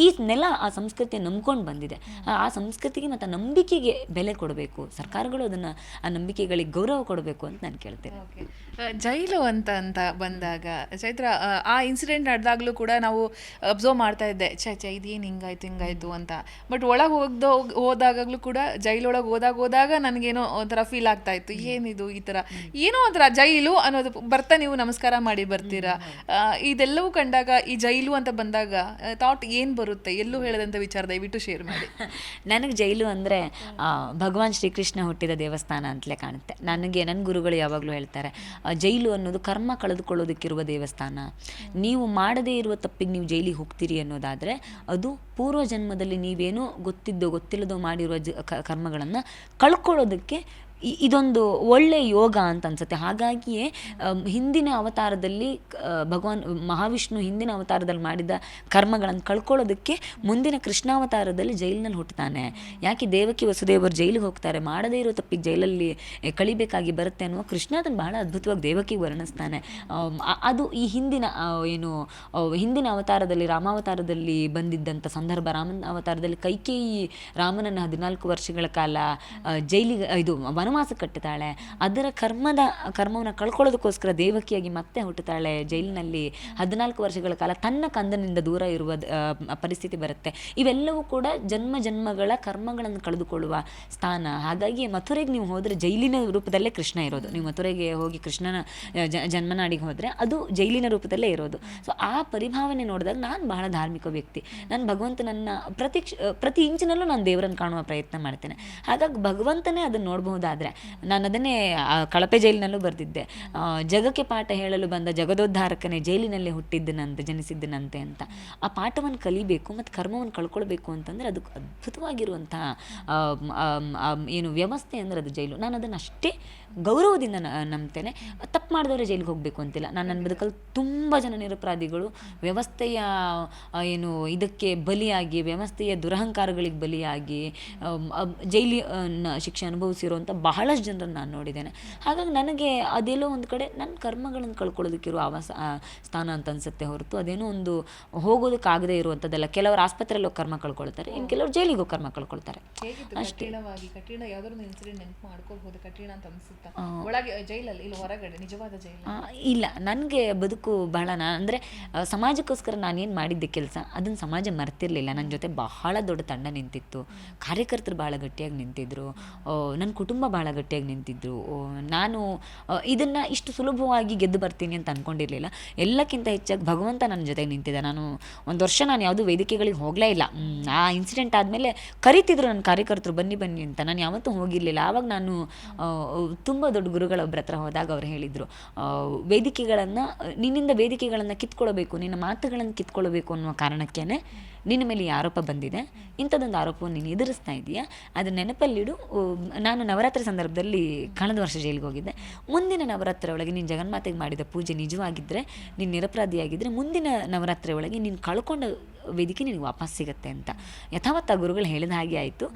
ಈ ನೆಲ ಆ ಸಂಸ್ಕೃತಿಯ ನಂಬ್ಕೊಂಡು ಬಂದಿದೆ. ಆ ಸಂಸ್ಕೃತಿಗೆ ಮತ್ತು ನಂಬಿಕೆಗೆ ಬೆಲೆ ಕೊಡಬೇಕು, ಸರ್ಕಾರಗಳು ಅದನ್ನು ಆ ನಂಬಿಕೆಗಳಿಗೆ ಗೌರವ ಕೊಡಬೇಕು ಅಂತ ನಾನು ಕೇಳ್ತೇನೆ. ಜೈಲು ಅಂತ ಬಂದಾಗ ಚೈತ್ರ, ಆ ಇನ್ಸಿಡೆಂಟ್ ನಡೆದಾಗಲೂ ಕೂಡ ನಾವು ಅಬ್ಸರ್ವ್ ಮಾಡ್ತಾ ಇದ್ದೆ, ಇದೇನು ಹಿಂಗಾಯ್ತು ಅಂತ. ಬಟ್ ಒಳಗೆ ಹೋದಾಗಲೂ ಕೂಡ ಜೈಲೊಳಗೆ ಹೋದಾಗ ನನಗೇನೋ ಒಂಥರ ಫೀಲ್ ಆಗ್ತಾ ಇತ್ತು, ಏನಿದು ಈ ಥರ ಏನೋ ಒಂಥರ ಜೈಲು ಅನ್ನೋದು. ಬರ್ತಾ ನೀವು ನಮಸ್ಕಾರ ಮಾಡಿ ಬರ್ತೀರಾ, ಇದೆಲ್ಲವೂ ಕಂಡಾಗ ಈ ಜೈಲು ಅಂತ ಬಂದಾಗ ಥಾಟ್ ಏನು ಬರುತ್ತೆ? ಎಲ್ಲೂ ಹೇಳದಂಥ ವಿಚಾರ ದಯವಿಟ್ಟು ಶೇರ್ ಮಾಡಿ. ನನಗೆ ಜೈಲು ಅಂದರೆ ಭಗವಾನ್ ಶ್ರೀಕೃಷ್ಣ ಹುಟ್ಟಿದ ದೇವಸ್ಥಾನ ಅಂತಲೇ ಕಾಣುತ್ತೆ. ನನ್ನ ಗುರುಗಳು ಯಾವಾಗಲೂ ಹೇಳ್ತಾರೆ, ಜೈಲು ಅನ್ನೋದು ಕರ್ಮ ಕಳೆದುಕೊಳ್ಳೋದಕ್ಕಿರುವ ದೇವಸ್ಥಾನ. ನೀವು ಮಾಡದೇ ಇರುವ ತಪ್ಪಿಗೆ ನೀವು ಜೈಲಿಗೆ ಹೋಗ್ತೀರಿ ಅನ್ನೋದಾದರೆ ಅದು ಪೂರ್ವ ಜನ್ಮದಲ್ಲಿ ನೀವೇನೋ ಗೊತ್ತಿಲ್ಲದೋ ಮಾಡಿರುವ ಕರ್ಮಗಳನ್ನು ಕಳ್ಕೊಳ್ಳೋದಕ್ಕೆ ಇದೊಂದು ಒಳ್ಳೆ ಯೋಗ ಅಂತ ಅನ್ಸುತ್ತೆ. ಹಾಗಾಗಿಯೇ ಹಿಂದಿನ ಅವತಾರದಲ್ಲಿ ಭಗವಾನ್ ಮಹಾವಿಷ್ಣು ಹಿಂದಿನ ಅವತಾರದಲ್ಲಿ ಮಾಡಿದ ಕರ್ಮಗಳನ್ನು ಕಳ್ಕೊಳ್ಳೋದಕ್ಕೆ ಮುಂದಿನ ಕೃಷ್ಣಾವತಾರದಲ್ಲಿ ಜೈಲಿನಲ್ಲಿ ಹುಟ್ಟುತ್ತಾನೆ. ಯಾಕೆ ದೇವಕಿ ವಸುದೇವರು ಜೈಲಿಗೆ ಹೋಗ್ತಾರೆ, ಮಾಡದೇ ಇರೋ ತಪ್ಪಿಗೆ ಜೈಲಲ್ಲಿ ಕಳಿಬೇಕಾಗಿ ಬರುತ್ತೆ ಅನ್ನುವ ಕೃಷ್ಣ ಅದನ್ನು ಬಹಳ ಅದ್ಭುತವಾಗಿ ದೇವಕಿಗೆ ವರ್ಣಿಸ್ತಾನೆ. ಅದು ಈ ಹಿಂದಿನ ಹಿಂದಿನ ಅವತಾರದಲ್ಲಿ ರಾಮಾವತಾರದಲ್ಲಿ ಬಂದಿದ್ದಂಥ ಸಂದರ್ಭ. ರಾಮನ ಅವತಾರದಲ್ಲಿ ಕೈಕೇಯಿ ರಾಮನನ್ನು 14 ವರ್ಷಗಳ ಕಾಲ ಜೈಲಿಗೆ ವನವಾಸ ಕಟ್ಟುತ್ತಾಳೆ. ಅದರ ಕರ್ಮವನ್ನು ಕಳ್ಕೊಳ್ಳೋದಕ್ಕೋಸ್ಕರ ದೇವಕಿಯಾಗಿ ಮತ್ತೆ ಹುಟ್ಟುತ್ತಾಳೆ ಜೈಲಿನಲ್ಲಿ. 14 ವರ್ಷಗಳ ಕಾಲ ತನ್ನ ಕಂದನಿಂದ ದೂರ ಇರುವ ಪರಿಸ್ಥಿತಿ ಬರುತ್ತೆ. ಇವೆಲ್ಲವೂ ಕೂಡ ಜನ್ಮಗಳ ಕರ್ಮಗಳನ್ನು ಕಳೆದುಕೊಳ್ಳುವ ಸ್ಥಾನ. ಹಾಗಾಗಿ ಮಥುರೆಗೆ ನೀವು ಹೋದರೆ ಜೈಲಿನ ರೂಪದಲ್ಲೇ ಕೃಷ್ಣ ಇರೋದು. ನೀವು ಮಥುರೆಗೆ ಹೋಗಿ ಕೃಷ್ಣನ ಜನ್ಮನಾಡಿಗೆ ಹೋದರೆ ಅದು ಜೈಲಿನ ರೂಪದಲ್ಲೇ ಇರೋದು. ಸೊ ಆ ಪರಿಭಾವನೆ ನೋಡಿದಾಗ ನಾನು ಬಹಳ ಧಾರ್ಮಿಕ ವ್ಯಕ್ತಿ. ನಾನು ಭಗವಂತನನ್ನು ಪ್ರತಿ ಇಂಚಿನಲ್ಲೂ ನಾನು ದೇವರನ್ನು ಕಾಣುವ ಪ್ರಯತ್ನ ಮಾಡ್ತೇನೆ. ಹಾಗಾಗಿ ಭಗವಂತನೇ ಅದನ್ನು ನೋಡಬಹುದಾದರೆ ನಾನು ಅದನ್ನೇ ಕಳಪೆ ಜೈಲಿನಲ್ಲೂ ಬರೆದಿದ್ದೆ. ಜಗಕ್ಕೆ ಪಾಠ ಹೇಳಲು ಬಂದ ಜಗದೋದ್ಧಾರಕನೇ ಜೈಲಿನಲ್ಲೇ ಜನಿಸಿದ್ದನಂತೆ ಅಂತ. ಆ ಪಾಠವನ್ನು ಕಲಿಬೇಕು ಮತ್ತು ಕರ್ಮವನ್ನು ಕಳ್ಕೊಳ್ಬೇಕು ಅಂತಂದರೆ ಅದು ಅದ್ಭುತವಾಗಿರುವಂತಹ ಏನು ವ್ಯವಸ್ಥೆ ಅಂದರೆ ಅದು ಜೈಲು. ನಾನು ಅದನ್ನು ಅಷ್ಟೇ ಗೌರವದಿಂದ ನಂಬ್ತೇನೆ. ತಪ್ಪು ಮಾಡಿದವರೇ ಜೈಲಿಗೆ ಹೋಗಬೇಕು ಅಂತಿಲ್ಲ. ನಾನು ನನ್ನ ಬದುಕಲ್ಲಿ ತುಂಬ ಜನ ನಿರಪರಾಧಿಗಳು ವ್ಯವಸ್ಥೆಯ ಏನು ಇದಕ್ಕೆ ಬಲಿಯಾಗಿ, ವ್ಯವಸ್ಥೆಯ ದುರಹಂಕಾರಗಳಿಗೆ ಬಲಿಯಾಗಿ ಶಿಕ್ಷೆ ಅನುಭವಿಸಿರುವಂಥ ಬಹಳಷ್ಟು ಜನರನ್ನು ನಾನು ನೋಡಿದ್ದೇನೆ. ಹಾಗಾಗಿ ನನಗೆ ಅದೆಲ್ಲೋ ಒಂದು ಕಡೆ ನನ್ನ ಕರ್ಮಗಳನ್ನು ಕಳ್ಕೊಳ್ಳೋದಕ್ಕಿರೋ ಸ್ಥಾನ ಅಂತ ಅನಿಸುತ್ತೆ ಹೊರತು ಅದೇನೋ ಒಂದು ಹೋಗೋದಕ್ಕಾಗದೇ ಇರುವಂಥದ್ದಲ್ಲ. ಕೆಲವರು ಆಸ್ಪತ್ರೆಯಲ್ಲಿ ಹೋಗಿ ಕರ್ಮ ಕಳ್ಕೊಳ್ತಾರೆ, ಇನ್ನು ಕೆಲವರು ಜೈಲಿಗೆ ಹೋಗಿ ಕರ್ಮ ಕಳ್ಕೊಳ್ತಾರೆ ಅಷ್ಟೇ. ಕಠಿಣ ಯಾವ್ದಾದ್ರು ಇನ್ಸಿಡೆಂಟ್ ನೆನಪು ಮಾಡ್ಕೋಬಹುದು ಕಠಿಣ ಅಂತ ಅನ್ಸುತ್ತಾ? ಒಳಗೆ ಜೈಲಲ್ಲಿ ಇಲ್ಲ ಹೊರಗಡೆ ನಿಜವಾದ ಜೈಲು? ಇಲ್ಲ, ನನಗೆ ಬದುಕು ಬಹಳ ಅಂದರೆ ಸಮಾಜಕ್ಕೋಸ್ಕರ ನಾನೇನು ಮಾಡಿದ್ದೆ ಕೆಲಸ ಅದನ್ನು ಸಮಾಜ ಮರ್ತಿರಲಿಲ್ಲ. ನನ್ನ ಜೊತೆ ಬಹಳ ದೊಡ್ಡ ತಂಡ ನಿಂತಿತ್ತು. ಕಾರ್ಯಕರ್ತರು ಭಾಳ ಗಟ್ಟಿಯಾಗಿ ನಿಂತಿದ್ದರು. ನನ್ನ ಕುಟುಂಬ ಭಾಳ ಗಟ್ಟಿಯಾಗಿ ನಿಂತಿದ್ದರು. ನಾನು ಇದನ್ನು ಇಷ್ಟು ಸುಲಭವಾಗಿ ಗೆದ್ದು ಬರ್ತೀನಿ ಅಂತ ಅಂದ್ಕೊಂಡಿರಲಿಲ್ಲ. ಎಲ್ಲಕ್ಕಿಂತ ಹೆಚ್ಚಾಗಿ ಭಗವಂತ ನನ್ನ ಜೊತೆಗೆ ನಿಂತಿದ್ದ. ನಾನು ಒಂದು ವರ್ಷ ನಾನು ಯಾವುದೂ ವೇದಿಕೆಗಳಿಗೆ ಹೋಗಲೇ ಇಲ್ಲ. ಆ ಇನ್ಸಿಡೆಂಟ್ ಆದಮೇಲೆ ಕರಿತಿದ್ರು ನನ್ನ ಕಾರ್ಯಕರ್ತರು ಬನ್ನಿ ಬನ್ನಿ ಅಂತ. ನಾನು ಯಾವತ್ತೂ ಹೋಗಿರಲಿಲ್ಲ. ಆವಾಗ ನಾನು ತುಂಬ ದೊಡ್ಡ ಗುರುಗಳೊಬ್ಬರ ಹತ್ರ ಹೋದಾಗ ಅವ್ರು ಹೇಳಿದರು, ನಿನ್ನಿಂದ ವೇದಿಕೆಗಳನ್ನು ಕಿತ್ಕೊಳ್ಬೇಕು, ನಿನ್ನ ಮಾತುಗಳನ್ನು ಕಿತ್ಕೊಳ್ಬೇಕು ಅನ್ನುವ ಕಾರಣಕ್ಕೇ ನಿನ್ನ ಮೇಲೆ ಈ ಆರೋಪ ಬಂದಿದೆ. ಇಂಥದ್ದೊಂದು ಆರೋಪವನ್ನು ನೀನು ಎದುರಿಸ್ತಾ ಇದೆಯಾ, ಅದನ್ನ ನೆನಪಲ್ಲಿಡು. ನಾನು ನವರಾತ್ರಿ ಸಂದರ್ಭದಲ್ಲಿ ಕಳೆದ ವರ್ಷ ಜೈಲಿಗೆ ಹೋಗಿದ್ದೆ. ಮುಂದಿನ ನವರಾತ್ರಿ ಒಳಗೆ ನೀನು ಜಗನ್ಮಾತೆಗೆ ಮಾಡಿದ ಪೂಜೆ ನಿಜವಾಗಿದ್ದರೆ, ನೀನು ನಿರಪರಾಧಿಯಾಗಿದ್ದರೆ, ಮುಂದಿನ ನವರಾತ್ರಿ ಒಳಗೆ ನೀನು ಕಳ್ಕೊಂಡ ವೇದಿಕೆ ನಿನಗೆ ವಾಪಸ್ ಸಿಗುತ್ತೆ ಅಂತ ಯಥಾವತ್ತ ಗುರುಗಳು ಹೇಳಿದ ಹಾಗೆ ಆಯಿತು.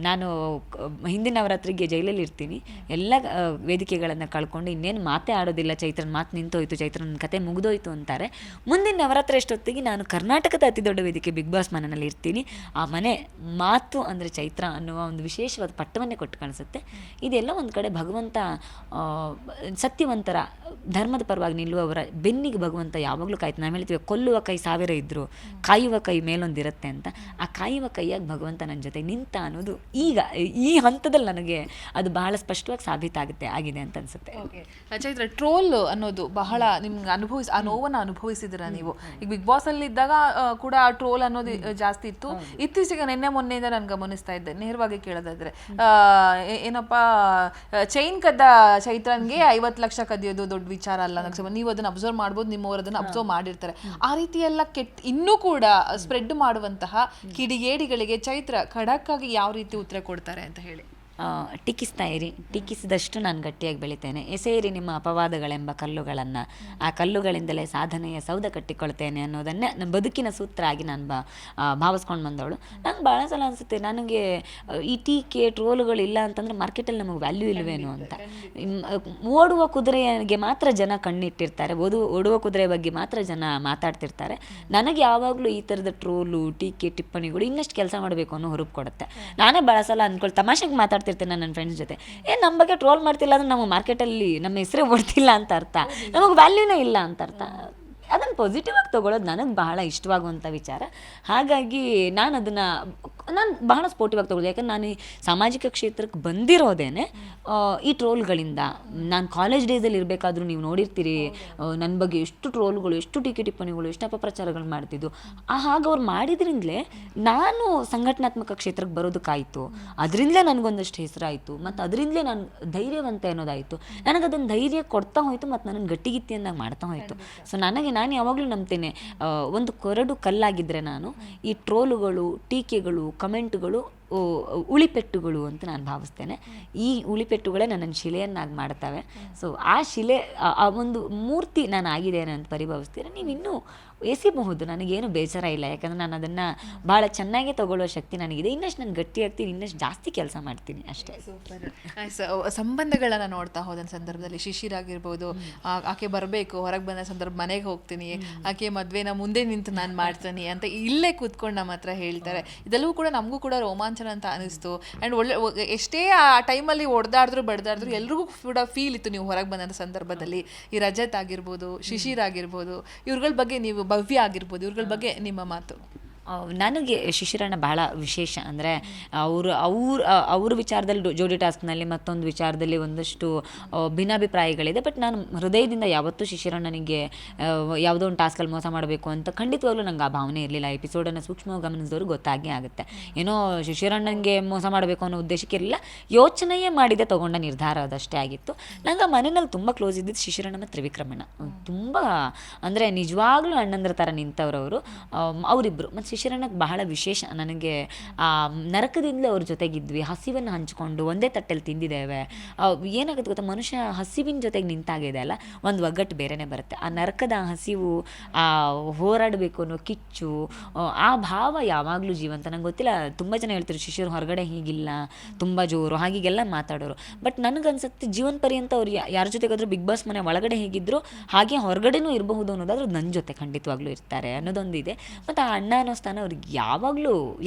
ನಾನು ಹಿಂದಿನ ನವರಾತ್ರಿಗೆ ಜೈಲಲ್ಲಿ ಇರ್ತೀನಿ. ಎಲ್ಲ ವೇದಿಕೆಗಳನ್ನು ಕಳ್ಕೊಂಡು ಇನ್ನೇನು ಮಾತೇ ಆಡೋದಿಲ್ಲ. ಚೈತ್ರನ ಮಾತು ನಿಂತೋಯ್ತು, ಚೈತ್ರನ ಕತೆ ಮುಗಿದೋಯ್ತು ಅಂತಾರೆ. ಮುಂದಿನ ನವರಾತ್ರಿ ಅಷ್ಟೊತ್ತಿಗೆ ನಾನು ಕರ್ನಾಟಕದ ಅತಿ ದೊಡ್ಡ ವೇದಿಕೆ ಬಿಗ್ ಬಾಸ್ ಮನೆಯಲ್ಲಿ ಇರ್ತೀನಿ. ಆ ಮನೆ ಮಾತು ಅಂದರೆ ಚೈತ್ರ ಅನ್ನುವ ಒಂದು ವಿಶೇಷವಾದ ಪಟ್ಟವನ್ನೇ ಕೊಟ್ಟು ಕಾಣಿಸುತ್ತೆ. ಇದೆಲ್ಲ ಒಂದು ಕಡೆ ಭಗವಂತ ಸತ್ಯವಂತರ ಧರ್ಮದ ಪರವಾಗಿ ನಿಲ್ಲುವವರ ಬೆನ್ನಿಗೆ ಭಗವಂತ ಯಾವಾಗಲೂ ಕಾಯ್ತು. ನಾವು ಹೇಳ್ತೀವಿ ಕೊಲ್ಲುವ ಕೈ 1000 ಇದ್ದರು ಕಾಯುವ ಕೈ ಮೇಲೊಂದಿರುತ್ತೆ ಅಂತ. ಆ ಕಾಯುವ ಕೈಯಾಗಿ ಭಗವಂತ ನನ್ನ ಜೊತೆ ನಿಂತ ಅನ್ನೋದು ಈಗ ಈ ಹಂತದಲ್ಲಿ ನನಗೆ ಅದು ಬಹಳ ಸ್ಪಷ್ಟವಾಗಿ ಆಗಿದೆ ಅಂತ ಅನ್ಸುತ್ತೆ. ಚೈತ್ರ, ಟ್ರೋಲ್ ಅನ್ನೋದು ಬಹಳ ನಿಮ್ಗೆ ಆ ನೋವನ್ನು ಅನುಭವಿಸಿದಿರ ನೀವು. ಈಗ ಬಿಗ್ ಬಾಸ್ ಅಲ್ಲಿ ಇದ್ದಾಗ ಕೂಡ ಆ ಟ್ರೋಲ್ ಅನ್ನೋದು ಜಾಸ್ತಿ ಇತ್ತು. ಇತ್ತೀಚೆಗೆ ನಿನ್ನೆ ಮೊನ್ನೆಯಿಂದ ನಾನು ಗಮನಿಸ್ತಾ ಇದ್ದೆ. ನೇರವಾಗಿ ಕೇಳೋದಾದ್ರೆ ಏನಪ್ಪ, ಚೈನ್ ಕದ್ದ ಚೈತ್ರನ್ಗೆ 50 ಲಕ್ಷ ಕದಿಯೋದು ದೊಡ್ಡ ವಿಚಾರ ಅಲ್ಲ. ನೀವು ಅದನ್ನ ಅಬ್ಸರ್ವ್ ಮಾಡ್ಬೋದು, ನಿಮ್ಮವರು ಅದನ್ನ ಅಬ್ಸರ್ವ್ ಮಾಡಿರ್ತಾರೆ. ಆ ರೀತಿ ಎಲ್ಲ ಇನ್ನೂ ಕೂಡ ಸ್ಪ್ರೆಡ್ ಮಾಡುವಂತಹ ಕಿಡಿಗೇಡಿಗಳಿಗೆ ಚೈತ್ರ ಖಡಕ್ ಆಗಿ ಯಾವ ರೀತಿ ಉತ್ತರ ಕೊಡ್ತಾರೆ ಅಂತ ಹೇಳಿ? ಟೀಕಿಸ್ತಾ ಇರಿ, ಟೀಕಿಸಿದಷ್ಟು ನಾನು ಗಟ್ಟಿಯಾಗಿ ಬೆಳಿತೇನೆ. ಎಸೆಯಿರಿ ನಿಮ್ಮ ಅಪವಾದಗಳೆಂಬ ಕಲ್ಲುಗಳನ್ನು, ಆ ಕಲ್ಲುಗಳಿಂದಲೇ ಸಾಧನೆಯ ಸೌಧ ಕಟ್ಟಿಕೊಳ್ತೇನೆ ಅನ್ನೋದನ್ನೇ ನನ್ನ ಬದುಕಿನ ಸೂತ್ರ ಆಗಿ ನಾನು ಭಾವಿಸ್ಕೊಂಡು ಬಂದವಳು. ನಂಗೆ ಭಾಳ ಸಲ ಅನಿಸುತ್ತೆ, ನನಗೆ ಈ ಟೀಕೆ ಟ್ರೋಲುಗಳಿಲ್ಲ ಅಂತಂದರೆ ಮಾರ್ಕೆಟಲ್ಲಿ ನಮಗೆ ವ್ಯಾಲ್ಯೂ ಇಲ್ಲವೇನು ಅಂತ. ಓಡುವ ಕುದುರೆಗೆ ಮಾತ್ರ ಜನ ಕಣ್ಣಿಟ್ಟಿರ್ತಾರೆ, ಓಡುವ ಕುದುರೆ ಬಗ್ಗೆ ಮಾತ್ರ ಜನ ಮಾತಾಡ್ತಿರ್ತಾರೆ. ನನಗೆ ಯಾವಾಗಲೂ ಈ ಥರದ ಟ್ರೋಲು, ಟೀಕೆ, ಟಿಪ್ಪಣಿಗಳು ಇನ್ನಷ್ಟು ಕೆಲಸ ಮಾಡಬೇಕು ಅನ್ನೋ ಹುರುಪು ಕೊಡುತ್ತೆ. ನಾನೇ ಭಾಳ ಸಲ ಅಂದ್ಕೊಳ್ಳಿ ತಮಾಷೆಗೆ ಮಾತಾಡ್ತಿರ್ತೀನಿ ನನ್ನ ಫ್ರೆಂಡ್ಸ್ ಜೊತೆ. ನಮ್ಮ ಬಗ್ಗೆ ಟ್ರೋಲ್ ಮಾಡ್ತಿಲ್ಲ ಅಂದರೆ ನಮಗೆ ಮಾರ್ಕೆಟಲ್ಲಿ ನಮ್ಮ ಹೆಸರೇ ಓಡ್ತಿಲ್ಲ ಅಂತ ಅರ್ಥ, ನಮಗೆ ವ್ಯಾಲ್ಯೂನೇ ಇಲ್ಲ ಅಂತ ಅರ್ಥ. ಅದನ್ನು ಪಾಸಿಟಿವ್ ಆಗಿ ತೊಗೊಳೋದು ನನಗೆ ಬಹಳ ಇಷ್ಟವಾಗುವಂಥ ವಿಚಾರ. ಹಾಗಾಗಿ ನಾನು ಬಹಳ ಸ್ಪೋರ್ಟಿವ್ ಆಗಿ ತೊಗೊಳ್ಳೋದು. ಯಾಕಂದ್ರೆ ನಾನು ಈ ಸಾಮಾಜಿಕ ಕ್ಷೇತ್ರಕ್ಕೆ ಬಂದಿರೋದೇನೆ ಈ ಟ್ರೋಲ್ಗಳಿಂದ. ನಾನು ಕಾಲೇಜ್ ಡೇಸಲ್ಲಿ ಇರಬೇಕಾದ್ರೂ ನೀವು ನೋಡಿರ್ತೀರಿ ನನ್ನ ಬಗ್ಗೆ ಎಷ್ಟು ಟ್ರೋಲ್ಗಳು, ಎಷ್ಟು ಟೀಕೆ ಟಿಪ್ಪಣಿಗಳು, ಎಷ್ಟು ಅಪಪ್ರಚಾರಗಳು ಮಾಡ್ತಿದ್ದು. ಹಾಗೆ ಅವ್ರು ಮಾಡಿದ್ರಿಂದಲೇ ನಾನು ಸಂಘಟನಾತ್ಮಕ ಕ್ಷೇತ್ರಕ್ಕೆ ಬರೋದಕ್ಕಾಯಿತು. ಅದರಿಂದಲೇ ನನಗೊಂದಷ್ಟು ಹೆಸರಾಯಿತು ಮತ್ತು ಅದರಿಂದಲೇ ನಾನು ಧೈರ್ಯವಂತೆ ಅನ್ನೋದಾಯಿತು. ನನಗದನ್ನು ಧೈರ್ಯ ಕೊಡ್ತಾ ಹೋಯಿತು ಮತ್ತು ನನ್ನನ್ನು ಗಟ್ಟಿಗಿತ್ತಿಯನ್ನಾಗಿ ಮಾಡ್ತಾ ಹೋಯಿತು. ಸೊ ನಾನು ಯಾವಾಗಲೂ ನಂಬ್ತೇನೆ, ಒಂದು ಕೊರಡು ಕಲ್ಲಾಗಿದ್ದರೆ ನಾನು ಈ ಟ್ರೋಲುಗಳು, ಟೀಕೆಗಳು, ಕಮೆಂಟ್ಗಳು ಉಳಿಪೆಟ್ಟುಗಳು ಅಂತ ನಾನು ಭಾವಿಸ್ತೇನೆ. ಈ ಉಳಿಪೆಟ್ಟುಗಳೇ ನನ್ನನ್ನು ಶಿಲೆಯನ್ನಾಗಿ ಮಾಡ್ತವೆ. ಸೊ ಆ ಶಿಲೆ ಆ ಒಂದು ಮೂರ್ತಿ ನಾನು ಆಗಿದ್ದೇನೆ ಅಂತ ಪರಿಭಾವಿಸ್ತೀರ, ನೀವು ಇನ್ನೂ ಎಸಿಬಹುದು, ನನಗೇನು ಬೇಸರ ಇಲ್ಲ. ಯಾಕಂದರೆ ನಾನು ಅದನ್ನು ಭಾಳ ಚೆನ್ನಾಗೇ ತಗೊಳ್ಳೋ ಶಕ್ತಿ ನನಗಿದೆ. ಇನ್ನಷ್ಟು ನಾನು ಗಟ್ಟಿ ಆಗ್ತೀನಿ, ಇನ್ನಷ್ಟು ಜಾಸ್ತಿ ಕೆಲಸ ಮಾಡ್ತೀನಿ ಅಷ್ಟೇ. ಸೂಪರ್. ಸಂಬಂಧಗಳನ್ನು ನೋಡ್ತಾ ಹೋದ ಸಂದರ್ಭದಲ್ಲಿ ಶಿಶಿರ್ ಆಗಿರ್ಬೋದು, ಆಕೆ ಬರಬೇಕು, ಹೊರಗೆ ಬಂದ ಸಂದರ್ಭ ಮನೆಗೆ ಹೋಗ್ತೀನಿ, ಆಕೆ ಮದುವೆನ ಮುಂದೆ ನಿಂತು ನಾನು ಮಾಡ್ತೀನಿ ಅಂತ ಇಲ್ಲೇ ಕೂತ್ಕೊಂಡು ನಮ್ಮ ಹತ್ರ ಹೇಳ್ತಾರೆ. ಇದೆಲ್ಲವೂ ಕೂಡ ನಮಗೂ ಕೂಡ ರೋಮಾಂಚನ ಅಂತ ಅನಿಸ್ತು. ಆ್ಯಂಡ್ ಎಷ್ಟೇ ಆ ಟೈಮಲ್ಲಿ ಹೊಡೆದಾಡಿದ್ರು ಬಡ್ದಾಡಿದ್ರು ಎಲ್ರಿಗೂ ಕೂಡ ಫೀಲ್ ಇತ್ತು. ನೀವು ಹೊರಗೆ ಬಂದಂಥ ಸಂದರ್ಭದಲ್ಲಿ ಈ ರಜತ್ ಆಗಿರ್ಬೋದು, ಶಿಶಿರ್ ಆಗಿರ್ಬೋದು, ಇವ್ರಗಳ ಬಗ್ಗೆ ನೀವು, ಭವ್ಯ ಆಗಿರ್ಬೋದು, ಇವ್ರಗಳ ಬಗ್ಗೆ ನಿಮ್ಮ ಮಾತು. ನನಗೆ ಶಿಶಿರಣ್ಣ ಬಹಳ ವಿಶೇಷ. ಅಂದರೆ ಅವ್ರ ವಿಚಾರದಲ್ಲಿ ಜೋಡಿ ಟಾಸ್ಕ್ನಲ್ಲಿ ಮತ್ತೊಂದು ವಿಚಾರದಲ್ಲಿ ಒಂದಷ್ಟು ಭಿನ್ನಾಭಿಪ್ರಾಯಗಳಿದೆ. ಬಟ್ ನಾನು ಹೃದಯದಿಂದ ಯಾವತ್ತೂ ಶಿಶಿರಣ್ಣನಿಗೆ ಯಾವುದೋ ಒಂದು ಟಾಸ್ಕಲ್ಲಿ ಮೋಸ ಮಾಡಬೇಕು ಅಂತ ಖಂಡಿತವಾಗ್ಲೂ ನಂಗೆ ಆ ಭಾವನೆ ಇರಲಿಲ್ಲ. ಎಪಿಸೋಡನ್ನು ಸೂಕ್ಷ್ಮವಾಗಿ ಗಮನಿಸಿದವರು ಗೊತ್ತಾಗೇ ಆಗುತ್ತೆ. ಏನೋ ಶಿಶಿರಣ್ಣನಿಗೆ ಮೋಸ ಮಾಡಬೇಕು ಅನ್ನೋ ಉದ್ದೇಶಕ್ಕೆ ಇರಲಿಲ್ಲ, ಯೋಚನೆಯೇ ಮಾಡಿದೆ ತಗೊಂಡ ನಿರ್ಧಾರ ಅದಷ್ಟೇ ಆಗಿತ್ತು. ನಂಗೆ ಮನೆಯಲ್ಲಿ ತುಂಬ ಕ್ಲೋಸ್ ಇದ್ದಿದ್ದು ಶಿಶಿರಣ್ಣ ಮತ್ತು ತ್ರಿವಿಕ್ರಮಣ್ಣ. ತುಂಬ ಅಂದರೆ ನಿಜವಾಗ್ಲೂ ಅಣ್ಣಂದ್ರ ಥರ ನಿಂತವ್ರವರು ಅವರಿಬ್ಬರು. ಮತ್ತು ಶಿಶಿರಣ್ಣಕ್ಕೆ ಬಹಳ ವಿಶೇಷ, ನನಗೆ ನರಕದಿಂದಲೇ ಅವ್ರ ಜೊತೆಗಿದ್ವಿ, ಹಸಿವನ್ನು ಹಂಚಿಕೊಂಡು ಒಂದೇ ತಟ್ಟೆಲ್ಲಿ ತಿಂದಿದ್ದೇವೆ. ಏನಾಗುತ್ತೆ ಗೊತ್ತಾ, ಮನುಷ್ಯ ಹಸಿವಿನ ಜೊತೆಗೆ ನಿಂತಾಗಿದೆ ಅಲ್ಲ, ಒಂದು ಒಗ್ಗಟ್ಟು ಬೇರೆನೇ ಬರುತ್ತೆ. ಆ ನರಕದ ಹಸಿವು, ಆ ಹೋರಾಡಬೇಕು ಅನ್ನೋ ಕಿಚ್ಚು, ಆ ಭಾವ ಯಾವಾಗಲೂ ಜೀವಂತ. ನಂಗೆ ಗೊತ್ತಿಲ್ಲ, ತುಂಬ ಜನ ಹೇಳ್ತಾರೆ ಶಿಶಿರ್ ಹೊರಗಡೆ ಹೀಗಿಲ್ಲ, ತುಂಬ ಜೋರು ಹಾಗೀಗೆಲ್ಲ ಮಾತಾಡೋರು. ಬಟ್ ನನಗನ್ಸುತ್ತೆ ಜೀವನ ಪರ್ಯಂತ ಅವ್ರು ಯಾರ ಜೊತೆಗಾದ್ರೂ ಬಿಗ್ ಬಾಸ್ ಮನೆ ಒಳಗಡೆ ಹೇಗಿದ್ರು ಹಾಗೆ ಹೊರಗಡೆನೂ ಇರಬಹುದು ಅನ್ನೋದಾದ್ರೂ ನನ್ನ ಜೊತೆ ಖಂಡಿತವಾಗ್ಲೂ ಇರ್ತಾರೆ ಅನ್ನೋದೊಂದಿದೆ. ಮತ್ತು ಆ ಅಣ್ಣ ಅನ್ನೋ ಸ್ಥಾನ ಅವ್ರಿಗೆ